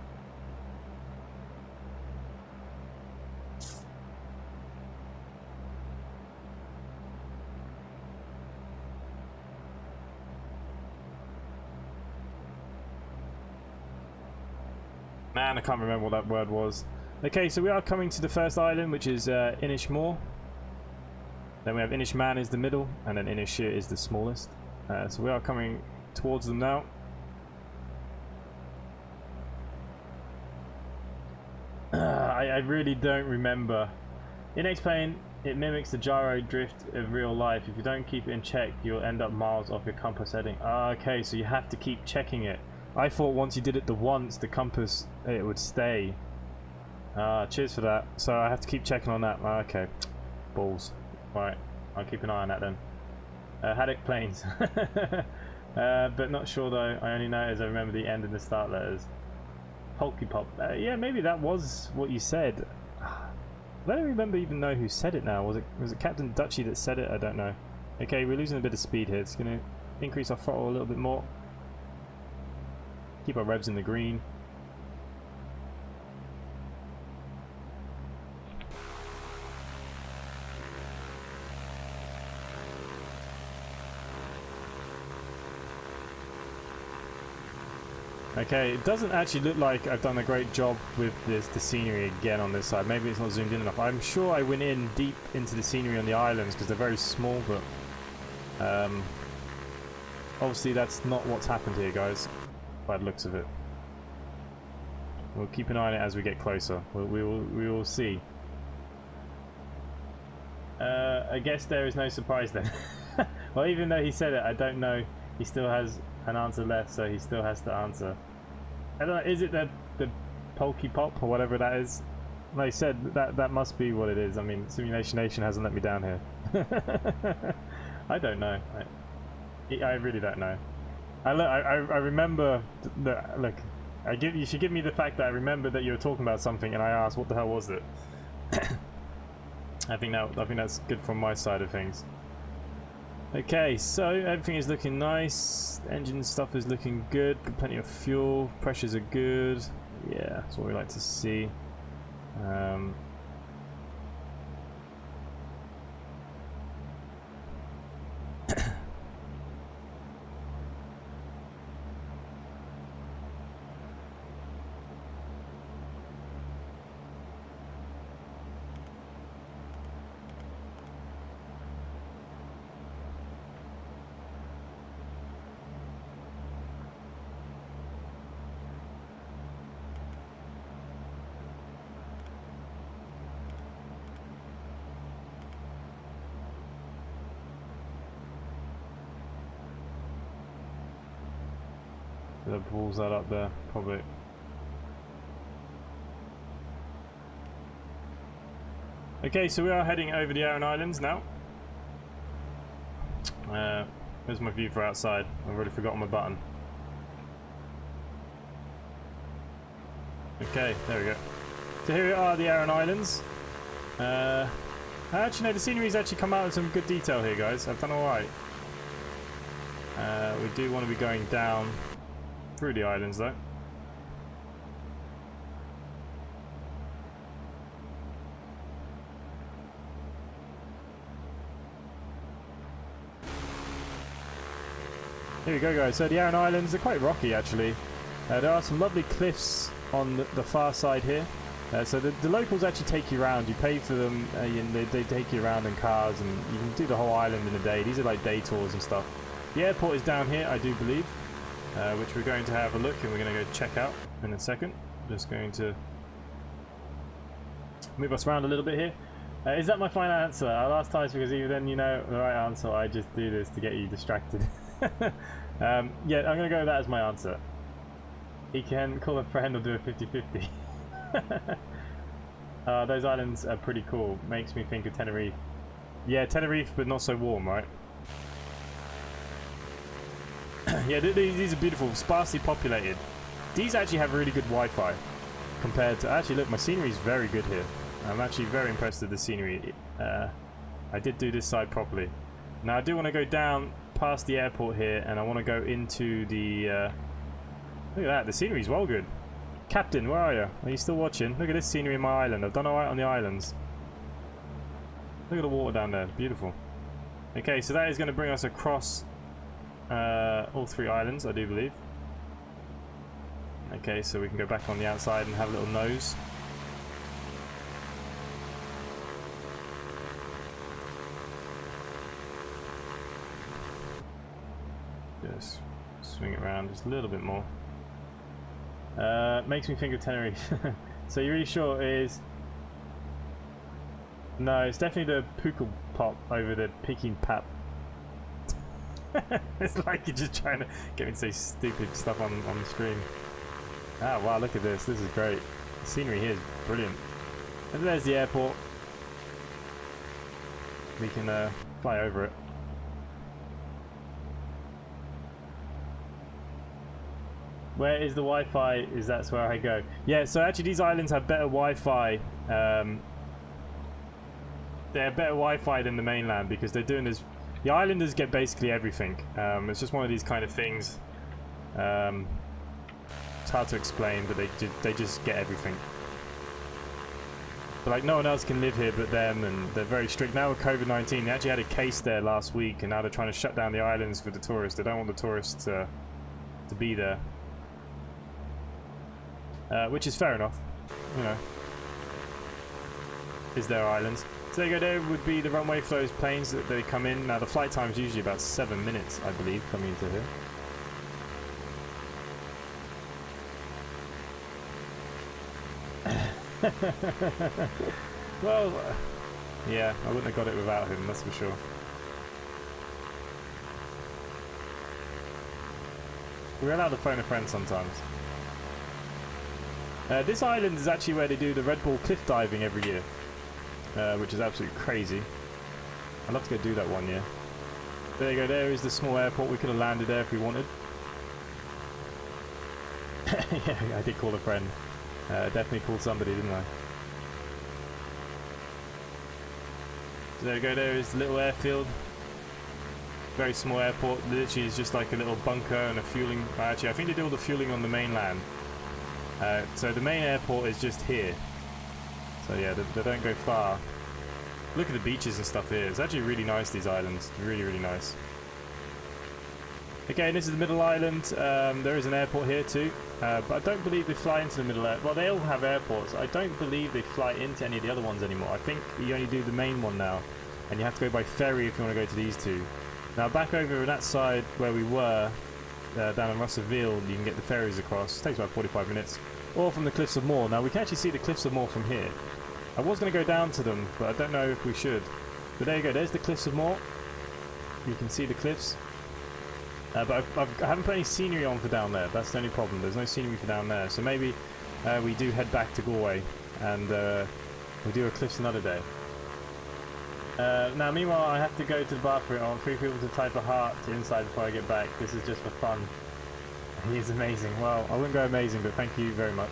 Man, I can't remember what that word was. Okay, so we are coming to the first island, which is Inishmore. Then we have Inishman is the middle, and then Inishir is the smallest. So we are coming towards them now. I really don't remember. In X-Plane, it mimics the gyro drift of real life. If you don't keep it in check, you'll end up miles off your compass heading. Okay, so you have to keep checking it. I thought once you did it the compass, it would stay. Cheers for that. So I have to keep checking on that. Okay, balls. Right, I'll keep an eye on that then. Haddock Plains. But not sure though. I only know as I remember the end and the start letters. Polky Pop. Yeah, maybe that was what you said. I don't remember even know who said it now. Was it Captain Dutchy that said it? I don't know. Okay, we're losing a bit of speed here. It's going to increase our throttle a little bit more. Keep our revs in the green. Okay, it doesn't actually look like I've done a great job with the scenery again on this side. Maybe it's not zoomed in enough. I'm sure I went in deep into the scenery on the islands because they're very small, but obviously that's not what's happened here, guys, by the looks of it. We'll keep an eye on it as we get closer. We will see. I guess there is no surprise then. Well, even though he said it, I don't know. He still has an answer left, so he still has to answer. I don't know, is it the Polky Pop or whatever that is? Like I said, that must be what it is. I mean, Simulation Nation hasn't let me down here. I don't know. I really don't know. I remember that. Look, you should give me the fact that I remember that you were talking about something, and I asked, "What the hell was it?" I think that's good from my side of things. Okay, so everything is looking nice. Engine stuff is looking good. Got plenty of fuel. Pressures are good. Yeah, that's what we like to see. The balls that up there, probably. Okay, so we are heading over the Aran Islands now. There's my view for outside. I've already forgotten my button. Okay, there we go. So here are the Aran Islands. Actually, no, the scenery's actually come out in some good detail here, guys. I've done alright. We do want to be going down through the islands, though. Here we go, guys. So the Aran Islands are quite rocky, actually. There are some lovely cliffs on the far side here. So the locals actually take you around. You pay for them, and they take you around in cars, and you can do the whole island in a day. These are like day tours and stuff. The airport is down here, I do believe, which we're going to have a look, and we're going to go check out in a second. Just going to move us around a little bit here. Is that my final answer? I'll ask Tice, because even then you know the right answer. I just do this to get you distracted. Yeah, I'm going to go with that as my answer. He can call a friend or do a 50-50. Those islands are pretty cool. Makes me think of Tenerife. Yeah, Tenerife, but not so warm, right? Yeah, these are beautiful, sparsely populated. These actually have really good Wi-Fi compared to... Actually, look, my scenery is very good here. I'm actually very impressed with the scenery. I did do this side properly. Now, I do want to go down past the airport here, and I want to go into the... look at that, the scenery is well good. Captain, where are you? Are you still watching? Look at this scenery in my island. I've done alright on the islands. Look at the water down there. Beautiful. Okay, so that is going to bring us across all three islands, I do believe. Okay, so we can go back on the outside and have a little nose. Just swing it around just a little bit more. Makes me think of Tenerife. So you're really sure it is? No, it's definitely the Pukul Pop over the Peking Pap. It's like you're just trying to get me to say stupid stuff on the screen. Ah, wow, look at this. This is great. The scenery here is brilliant. And there's the airport. We can fly over it. Where is the Wi-Fi? That's where I go. Yeah, so actually these islands have better Wi-Fi. They have better Wi-Fi than the mainland because they're doing this. The islanders get basically everything. It's just one of these kind of things. It's hard to explain, but they just get everything. But like no one else can live here but them, and they're very strict. Now with COVID-19, they actually had a case there last week, and now they're trying to shut down the islands for the tourists. They don't want the tourists to be there. Which is fair enough, you know. Is their islands. So there you go, there would be the runway for those planes that they come in. Now the flight time is usually about 7 minutes, I believe, coming into here. Well, yeah, I wouldn't have got it without him, that's for sure. We're allowed to phone a friend sometimes. This island is actually where they do the Red Bull cliff diving every year, which is absolutely crazy. I'd love to go do that one year. There you go, there is the small airport. We could have landed there if we wanted. Yeah, I did call a friend. Definitely called somebody, didn't I? So there you go, there is the little airfield. Very small airport. Literally is just like a little bunker and a fueling. Actually, I think they do all the fueling on the mainland. So the main airport is just here. So yeah, they don't go far. Look at the beaches and stuff here. It's actually really nice, these islands. Really, really nice. Okay, this is the middle island. There is an airport here too. But I don't believe they fly into the middle air. Well, they all have airports. I don't believe they fly into any of the other ones anymore. I think you only do the main one now. And you have to go by ferry if you want to go to these two. Now, back over on that side where we were, down in Russellville, you can get the ferries across. It takes about 45 minutes. Or from the Cliffs of Moher. Now, we can actually see the Cliffs of Moher from here. I was going to go down to them, but I don't know if we should. But there you go, there's the Cliffs of Moher. You can see the cliffs. But I haven't put any scenery on for down there. That's the only problem. There's no scenery for down there. So maybe we do head back to Galway and we'll do a cliffs another day. Now, meanwhile, I have to go to the bathroom. I want 3 people to type a heart to inside before I get back. This is just for fun. He is amazing. Well, I wouldn't go amazing, but thank you very much.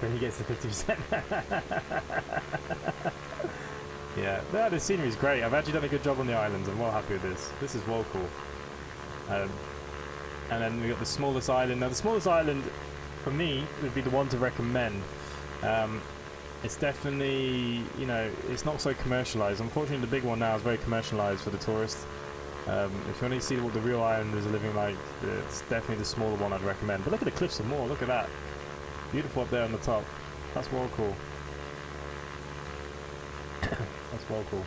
When he gets to 50%. Yeah, the scenery is great. I've actually done a good job on the islands. I'm well happy with this. This is well cool. And then we got the smallest island. Now, the smallest island, for me, would be the one to recommend. It's definitely, you know, it's not so commercialized. Unfortunately, the big one now is very commercialized for the tourists. If you want to see what the real islanders are living like, it's definitely the smaller one I'd recommend. But look at the Cliffs of Moher. Look at that. Beautiful up there on the top. That's well cool. That's well cool.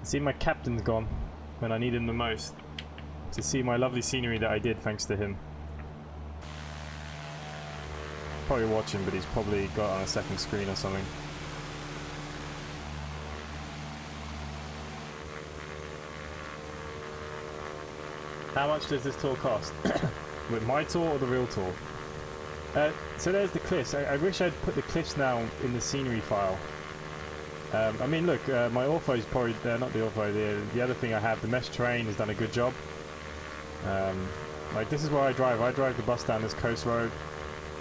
See, my captain's gone when I need him the most. To see my lovely scenery that I did thanks to him. Probably watching, but he's probably got on a second screen or something. How much does this tour cost? With my tour or the real tour? So there's the cliffs. I wish I'd put the cliffs now in the scenery file. I mean, look, my ortho is probably not the ortho. The other thing I have, the mesh terrain has done a good job. Like, this is where I drive. I drive the bus down this coast road.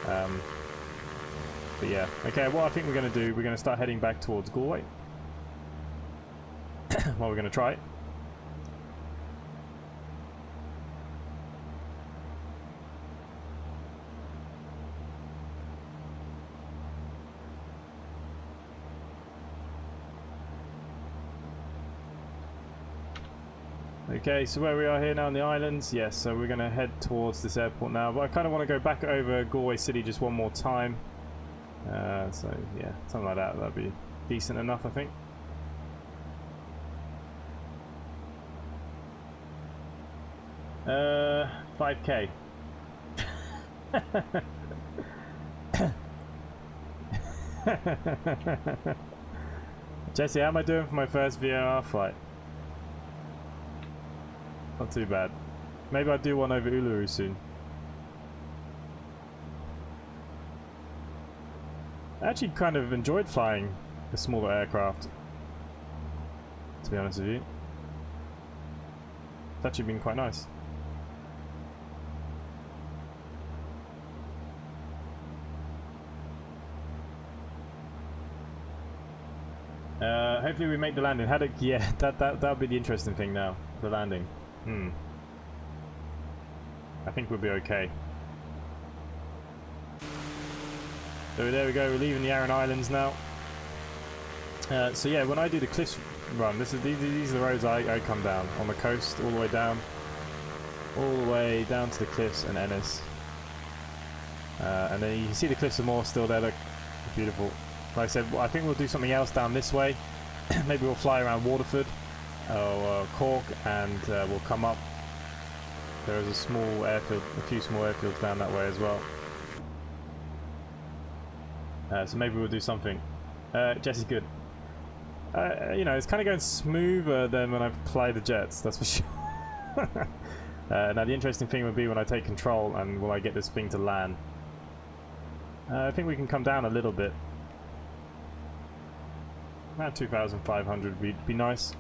But yeah, okay. What I think we're going to do, we're going to start heading back towards Galway. Well, we're going to try it. Okay, so where we are here now on the islands, yes, so we're going to head towards this airport now, but I kind of want to go back over Galway City just one more time. So yeah, something like that, that'd be decent enough, I think. $5K. Jesse, how am I doing for my first VFR flight? Not too bad. Maybe I'll do one over Uluru soon. I actually kind of enjoyed flying a smaller aircraft, to be honest with you. It's actually been quite nice. Hopefully we make the landing. Yeah, that'll be the interesting thing now. The landing. I think we'll be okay. So there we go, we're leaving the Aran Islands now. So yeah, when I do the cliffs run, these are the roads I come down on the coast, all the way down to the cliffs and Ennis. And then you can see the Cliffs of Moher still there, look, beautiful. Like I said, I think we'll do something else down this way. Maybe we'll fly around Waterford or Cork, and we'll come up. There is a small airfield, a few small airfields down that way as well. So maybe we'll do something. Jesse's good. You know, it's kind of going smoother than when I fly the jets, that's for sure. Now the interesting thing would be when I take control and will I get this thing to land. I think we can come down a little bit. Around 2,500 would be nice.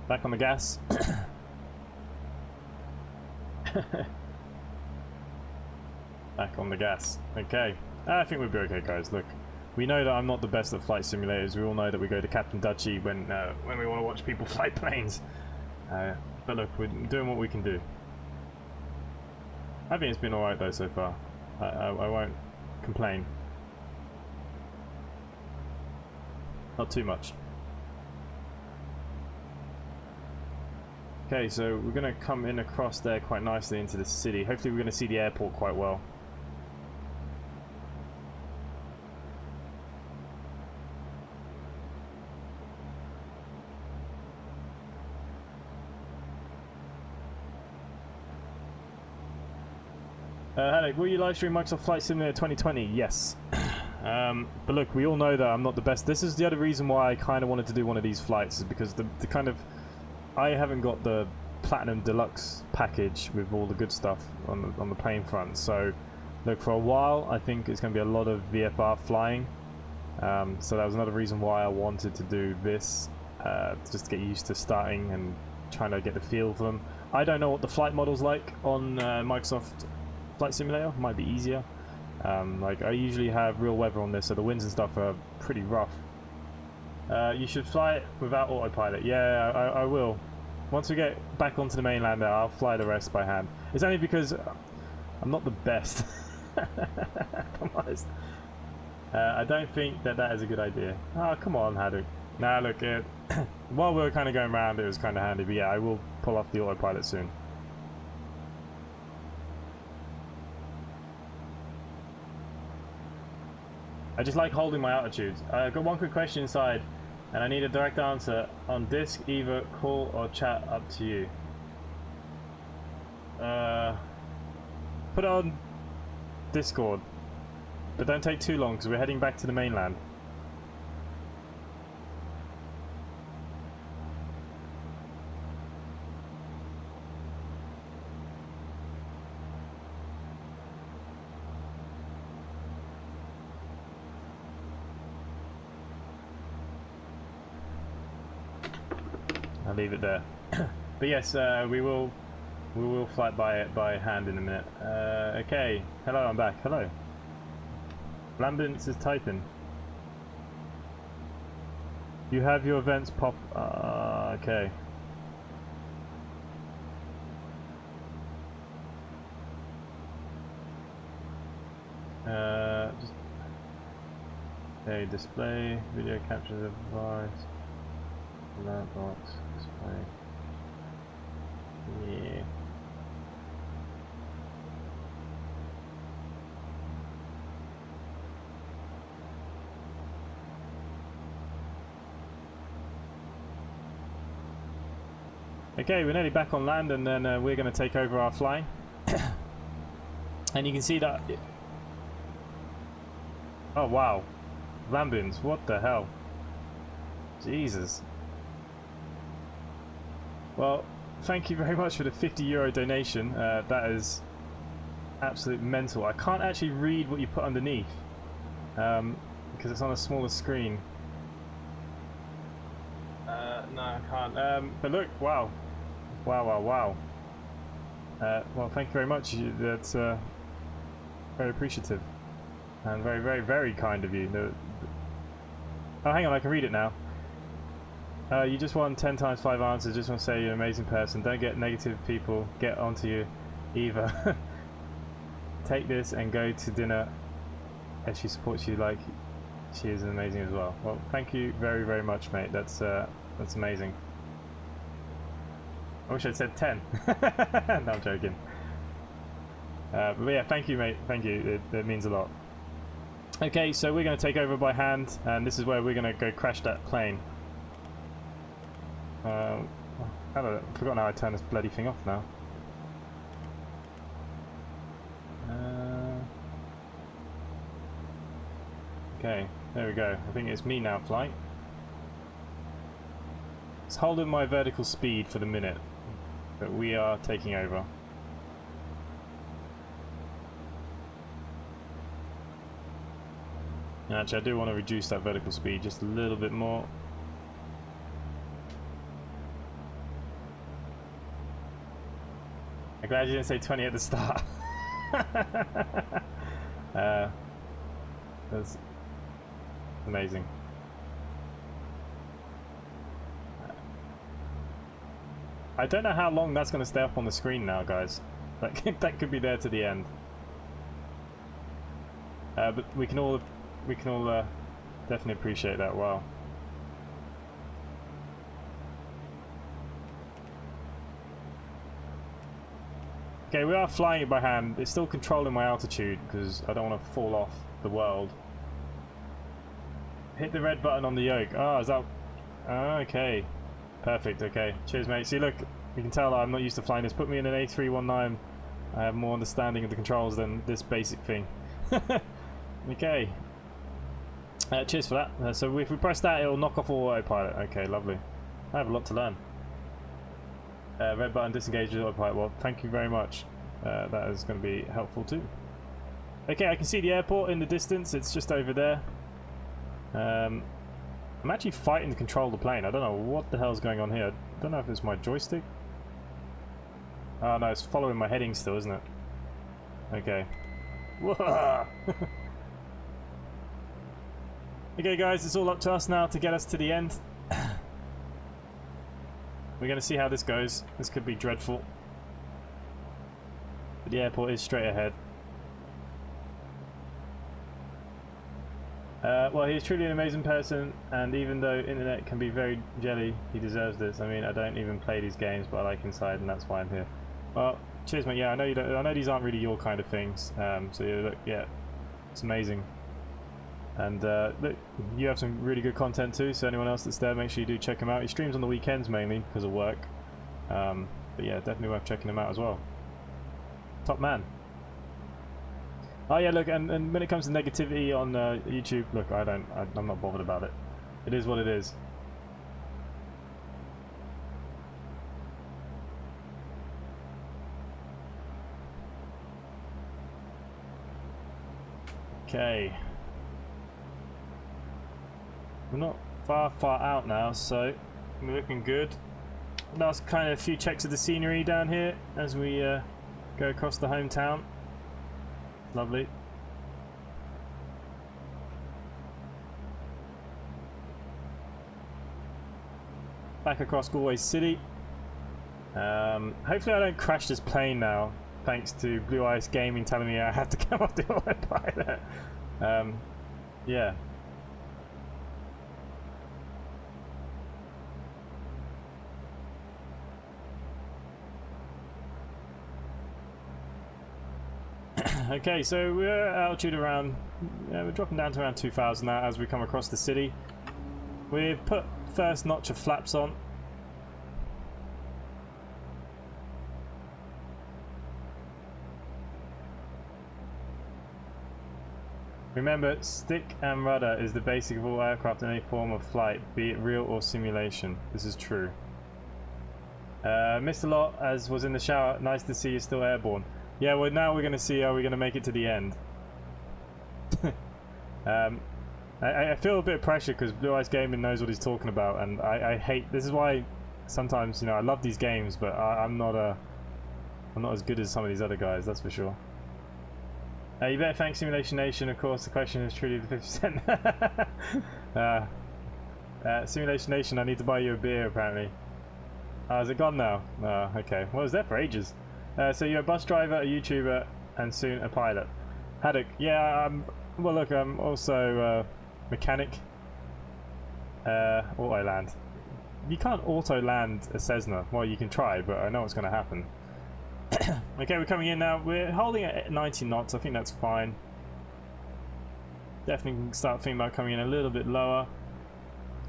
Back on the gas. Back on the gas. Okay. I think we'll be okay, guys. Look, we know that I'm not the best at flight simulators. We all know that we go to Captain Dutchy when we want to watch people fly planes. But look, we're doing what we can do. I think it's been alright though so far. I won't complain. Not too much. Okay, so we're going to come in across there quite nicely into the city. Hopefully we're going to see the airport quite well. Hello, will you live stream Microsoft Flight Simulator 2020? Yes. But look, we all know that I'm not the best. This is the other reason why I kind of wanted to do one of these flights, is because the kind of... I haven't got the Platinum Deluxe package with all the good stuff on the plane front. So, look, for a while, I think it's going to be a lot of VFR flying. So that was another reason why I wanted to do this, just to get used to starting and trying to get the feel for them. I don't know what the flight model's like on Microsoft Flight Simulator. Might be easier. Like, I usually have real weather on this, so the winds and stuff are pretty rough. You should fly it without autopilot. Yeah, I will. Once we get back onto the mainland there, I'll fly the rest by hand. It's only because I'm not the best. I'm honest. I don't think that is a good idea. Oh, come on, Haddock. Nah, look, while we were kind of going around, it was kind of handy. But yeah, I will pull off the autopilot soon. I just like holding my altitudes. I've got one quick question inside, and I need a direct answer on disc, either call or chat, up to you. Put it on Discord, but don't take too long because we're heading back to the mainland. I'll leave it there. But yes, we will fly by it by hand in a minute. Okay, hello, I'm back. Hello. Lambence is typing. You have your events pop. Okay. Just okay. Display video capture the device. Alert box display. Yeah. Okay, we're nearly back on land, and then we're going to take over our flying. And you can see that. Oh wow, Lamboons! What the hell? Jesus. Well, thank you very much for the €50 donation. That is absolute mental. I can't actually read what you put underneath because it's on a smaller screen. No, I can't. But look, wow. Wow. Well, thank you very much. That's very appreciative and very kind of you. Oh, hang on, I can read it now. You just won 10 times 5 answers. Just want to say you're an amazing person. Don't get negative people get onto you either. Take this and go to dinner as she supports you like she is amazing as well. Well, thank you very much, mate. That's amazing. I wish I'd said 10. No, I'm joking. But yeah, thank you, mate. Thank you. It means a lot. Okay, so we're going to take over by hand, and this is where we're going to go crash that plane. I've forgotten how I turn this bloody thing off now. Okay, there we go. I think it's me now flying. It's holding my vertical speed for the minute, but we are taking over. And actually, I do want to reduce that vertical speed just a little bit more. I'm glad you didn't say 20 at the start. That's amazing. I don't know how long that's going to stay up on the screen now, guys. That could be there to the end. But we can all definitely appreciate that. Wow. Okay, we are flying it by hand. It's still controlling my altitude because I don't want to fall off the world. Hit the red button on the yoke. Oh, is that... Oh, okay. Perfect, okay. Cheers, mate. See, look, you can tell I'm not used to flying this. Put me in an A319. I have more understanding of the controls than this basic thing. Okay. Cheers for that. So if we press that, it'll knock off all autopilot. Okay, lovely. I have a lot to learn. Red button disengages autopilot. Well, thank you very much. That is going to be helpful too. Okay, I can see the airport in the distance. It's just over there. I'm actually fighting to control the plane. I don't know what the hell's going on here. I don't know if it's my joystick. Oh no, it's following my heading still, isn't it? Okay. Whoa! Okay guys, it's all up to us now to get us to the end. We're going to see how this goes. This could be dreadful. But the airport is straight ahead. Well, he's truly an amazing person, and even though internet can be very jelly, he deserves this. I mean, I don't even play these games, but I like Inside, and that's why I'm here. Well, cheers, mate. Yeah, I know you don't. I know these aren't really your kind of things. So yeah, look, yeah, it's amazing. And look, you have some really good content too, so anyone else that's there, make sure you do check him out. He streams on the weekends mainly because of work, but yeah, definitely worth checking him out as well. Top man. Oh yeah, look, and when it comes to negativity on YouTube, look, I'm not bothered about it. It is what it is. Okay. We're not far out now, so we're looking good. Last kind of few checks of the scenery down here as we go across the hometown. Lovely. Back across Galway City. Hopefully I don't crash this plane now, thanks to Blue Ice Gaming telling me I had to come off the autopilot. Yeah. Okay, so we're at altitude around, we're dropping down to around 2,000 now as we come across the city. We've put first notch of flaps on. Remember, stick and rudder is the basic of all aircraft in any form of flight, be it real or simulation. This is true. Missed a lot as was in the shower. Nice to see you still airborne. Yeah, well now we're going to see how we're going to make it to the end. I feel a bit of pressure because Blue Ice Gaming knows what he's talking about, and I hate. This is why sometimes, you know, I love these games, but I'm not as good as some of these other guys. That's for sure. You better thank Simulation Nation. Of course, the question is truly the 50%. Simulation Nation, I need to buy you a beer apparently. Is it gone now? Okay. Well, it was there for ages. So you're a bus driver, a YouTuber, and soon a pilot. Haddock, yeah, well look, I'm also mechanic, auto land. You can't auto land a Cessna. Well, you can try, but I know what's going to happen. Okay, we're coming in now. We're holding at 90 knots. I think that's fine. Definitely can start thinking about coming in a little bit lower.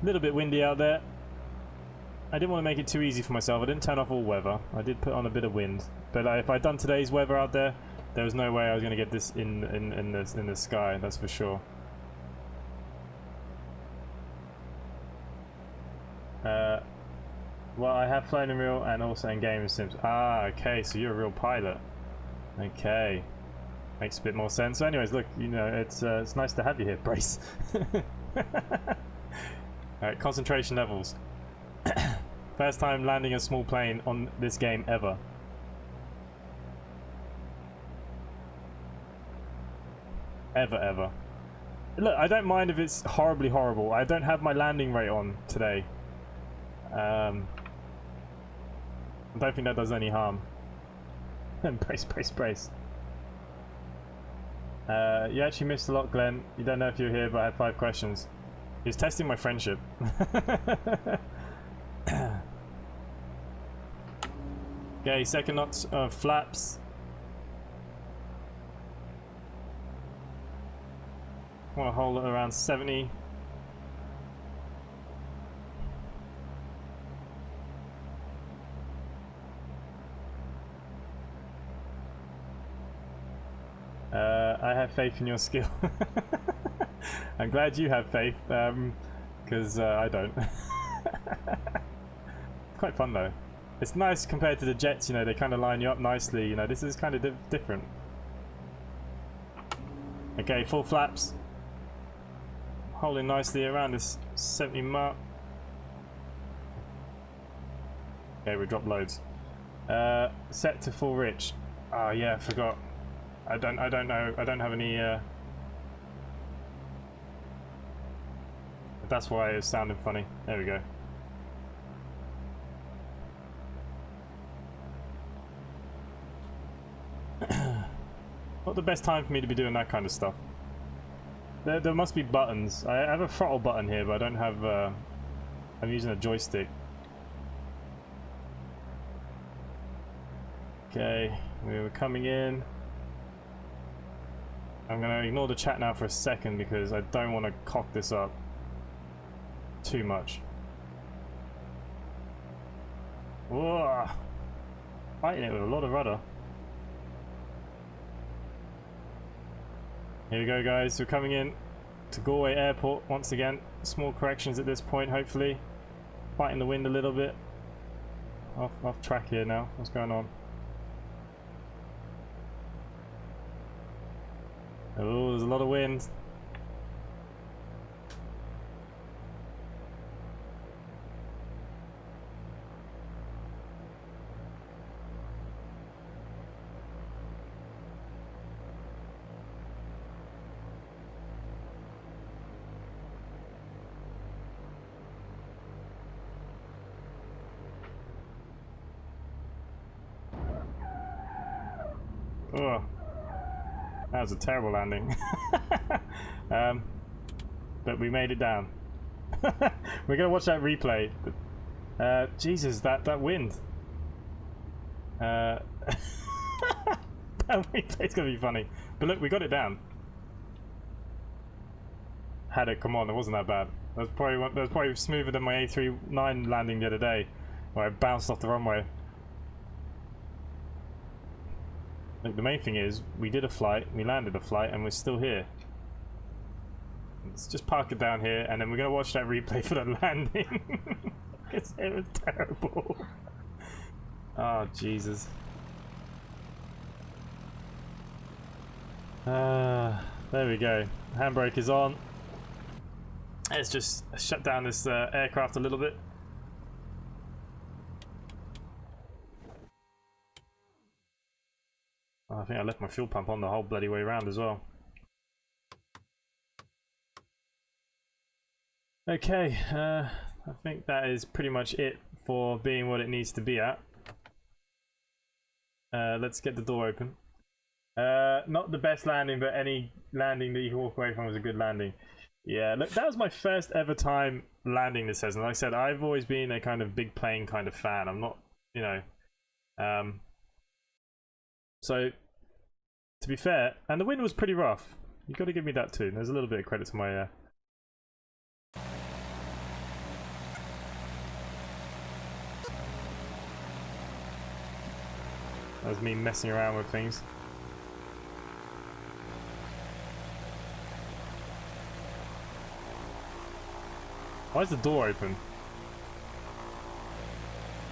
A little bit windy out there. I didn't want to make it too easy for myself. I didn't turn off all weather. I did put on a bit of wind. But if I'd done today's weather out there, there was no way I was going to get this in the sky. That's for sure. Well, I have flown in real and also in game sims. Ah, okay. So you're a real pilot. Okay, makes a bit more sense. So, anyways, look, you know, it's nice to have you here. Brace. All right, concentration levels. First time landing a small plane on this game ever. Ever. Look, I don't mind if it's horribly horrible. I don't have my landing rate on today. I don't think that does any harm. Brace. You actually missed a lot, Glenn. You don't know if you're here, but I had 5 questions. He's testing my friendship. Okay, second knots of flaps. Want to hold it around 70. I have faith in your skill. I'm glad you have faith, because I don't. Quite fun though. It's nice compared to the jets, you know, they kind of line you up nicely, you know, this is kind of different. Okay, full flaps. Holding nicely around this 70 mark. Okay, we dropped loads. Set to full rich. Oh yeah, I forgot. I don't know. I don't have any. That's why it sounded funny. There we go. Not the best time for me to be doing that kind of stuff. There must be buttons. I have a throttle button here, but I don't have. I'm using a joystick. Okay, we were coming in. I'm gonna ignore the chat now for a second because I don't want to cock this up too much. Whoa! Fighting it with a lot of rudder. Here we go, guys. We're coming in to Galway Airport once again. Small corrections at this point, hopefully. Fighting the wind a little bit. Off track here now. What's going on? Oh, there's a lot of wind. Oh, that was a terrible landing. But we made it down. We're gonna watch that replay. Jesus, that wind. That replay's gonna be funny. But look, we got it down. Had it? Come on, it wasn't that bad. That was probably smoother than my A39 landing the other day, where I bounced off the runway. Look, the main thing is, we did a flight, we landed a flight, and we're still here. Let's just park it down here, and then we're going to watch that replay for the landing. Because it was terrible. Oh, Jesus. There we go. Handbrake is on. Let's just shut down this aircraft a little bit. I think I left my fuel pump on the whole bloody way around as well. Okay, I think that is pretty much it for being what it needs to be at. Let's get the door open. Not the best landing, but any landing that you can walk away from was a good landing. Yeah, look, that was my first ever time landing the Cessna. Like I said, I've always been a kind of big plane kind of fan. I'm not, you know... So, to be fair, and the wind was pretty rough. You've got to give me that too. There's a little bit of credit to my... That was me messing around with things. Why is the door open?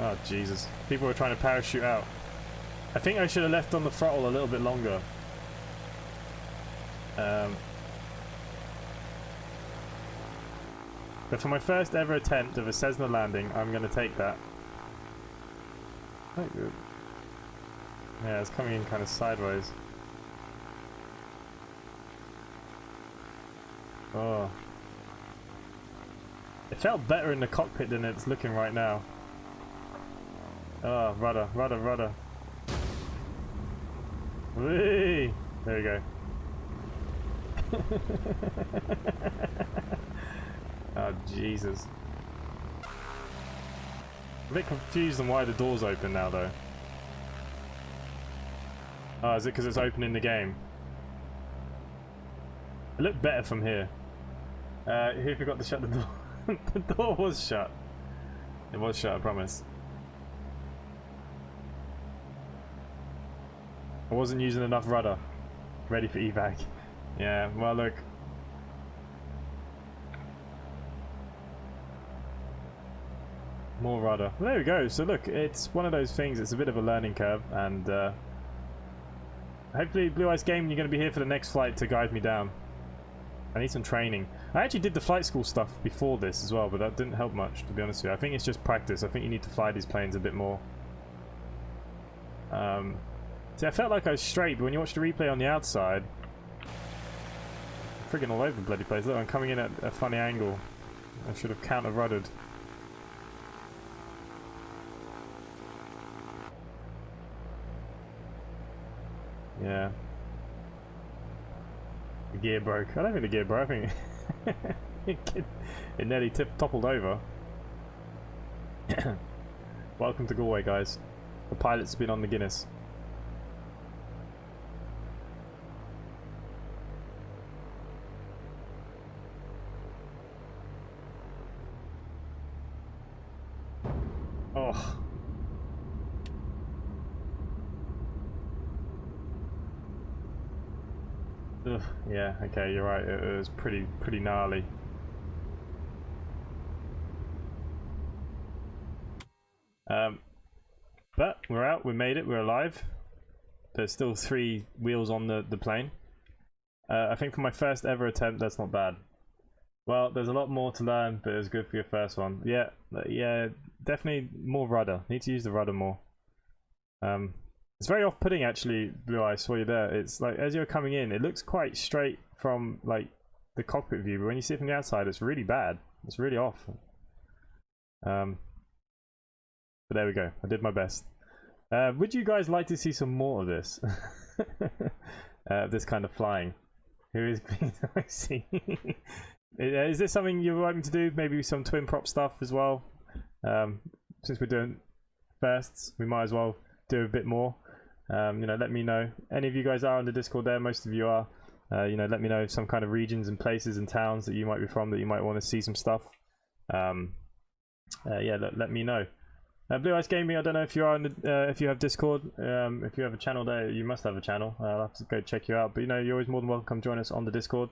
Oh, Jesus. People were trying to parachute out. I think I should have left on the throttle a little bit longer. But for my first ever attempt of a Cessna landing, I'm going to take that. Quite good. Yeah, it's coming in kind of sideways. Oh. It felt better in the cockpit than it's looking right now. Oh, rudder, rudder, rudder. Whee! There we go. Oh, Jesus. I'm a bit confused on why the door's open now, though. Oh, is it because it's open in the game? It looked better from here. Who forgot to shut the door? The door was shut. It was shut, I promise. I wasn't using enough rudder. Ready for evac. Yeah, well look. More rudder. Well, there we go. So look, it's one of those things, it's a bit of a learning curve, and hopefully Blue Ice Gaming, you're going to be here for the next flight to guide me down. I need some training. I actually did the flight school stuff before this as well, but that didn't help much, to be honest with you. I think it's just practice. I think you need to fly these planes a bit more. See, I felt like I was straight, but when you watch the replay on the outside, I'm friggin' all over the bloody place. Look, I'm coming in at a funny angle. I should have counter-ruddered. Yeah. The gear broke. I don't think the gear broke. I think it nearly toppled over. Welcome to Galway, guys. The pilot's been on the Guinness. Oh. Ugh, yeah, okay, you're right. It was pretty gnarly. But we're out. We made it. We're alive. There's still 3 wheels on the plane. I think for my first ever attempt, that's not bad. Well, there's a lot more to learn, but it was good for your first one. Yeah, yeah, definitely more rudder. Need to use the rudder more. It's very off-putting actually, Blue Ice, while you're there. It's like, as you're coming in, it looks quite straight from like the cockpit view, but when you see it from the outside, it's really bad. It's really off. But there we go. I did my best. Would you guys like to see some more of this? This kind of flying. Who is see? Is this something you'd like me to do? Maybe some twin prop stuff as well. Since we're doing firsts, we might as well do a bit more. You know, let me know. Any of you guys are on the Discord there, most of you are. You know, let me know some kind of regions and places and towns that you might be from that you might want to see some stuff. Yeah, let me know. Blue Ice Gaming, I don't know if you are on the, if you have Discord. If you have a channel there, you must have a channel. I'll have to go check you out. But you know, you're always more than welcome to come join us on the Discord.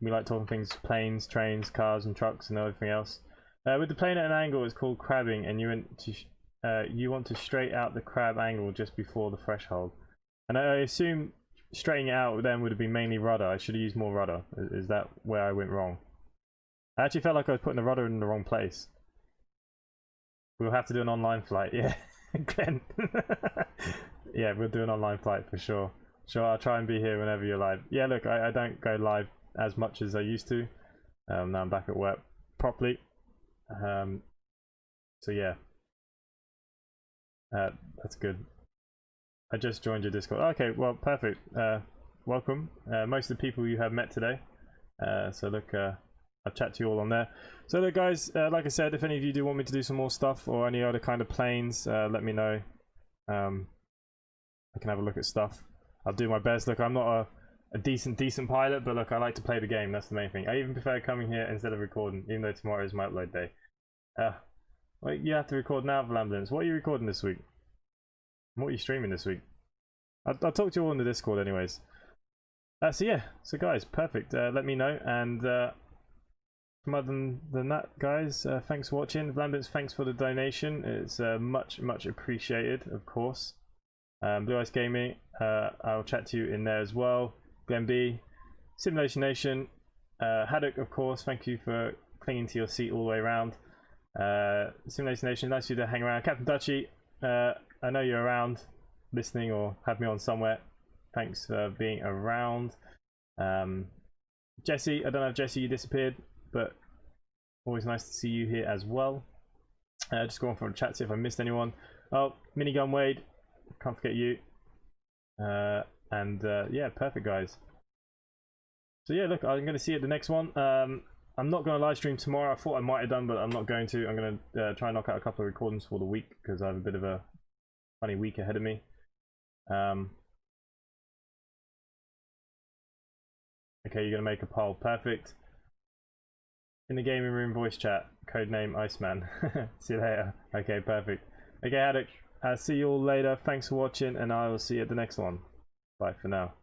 We like talking things, planes, trains, cars and trucks and everything else. With the plane at an angle, it's called crabbing, and you want to straight out the crab angle just before the threshold. And I assume straightening it out then would have been mainly rudder. I should have used more rudder. Is that where I went wrong? I actually felt like I was putting the rudder in the wrong place. We'll have to do an online flight, yeah. Glenn. Yeah, we'll do an online flight for sure. Sure, I'll try and be here whenever you're live. Yeah, look, I don't go live as much as I used to. Now I'm back at work properly. So yeah. That's good. I just joined your Discord. Okay, well, perfect. Welcome. Most of the people you have met today. So look, I'll chat to you all on there. So look, guys, like I said, if any of you do want me to do some more stuff or any other kind of planes, let me know. I can have a look at stuff. I'll do my best. Look, I'm not a decent pilot, but look, I like to play the game. That's the main thing. I even prefer coming here instead of recording, even though tomorrow is my upload day. Well, you have to record now, Valambulance. What are you recording this week? What are you streaming this week? I'll talk to you all in the Discord anyways. So yeah, so guys, perfect. Let me know, and other than that, guys, thanks for watching. Valambulance, thanks for the donation. It's much appreciated, of course. Blue Ice Gaming, I'll chat to you in there as well. Glenn B, Simulation Nation, Haddock, of course, thank you for clinging to your seat all the way around. Simulation Nation, nice of you to hang around. Captain Dutchy, I know you're around listening or have me on somewhere. Thanks for being around. Jesse, I don't know if Jesse, you disappeared, but always nice to see you here as well. Just go on for a chat, see if I missed anyone. Oh, Minigun Wade, can't forget you. Yeah, perfect, guys. So yeah, look, I'm going to see you at the next one. I'm not going to live stream tomorrow. I thought I might have done, but I'm not going to. I'm going to try and knock out a couple of recordings for the week because I have a bit of a funny week ahead of me. Okay, you're going to make a poll. Perfect. In the gaming room voice chat, codename Iceman. See you later. Okay, perfect. Okay, Haddock, I'll see you all later. Thanks for watching, and I will see you at the next one. Bye for now.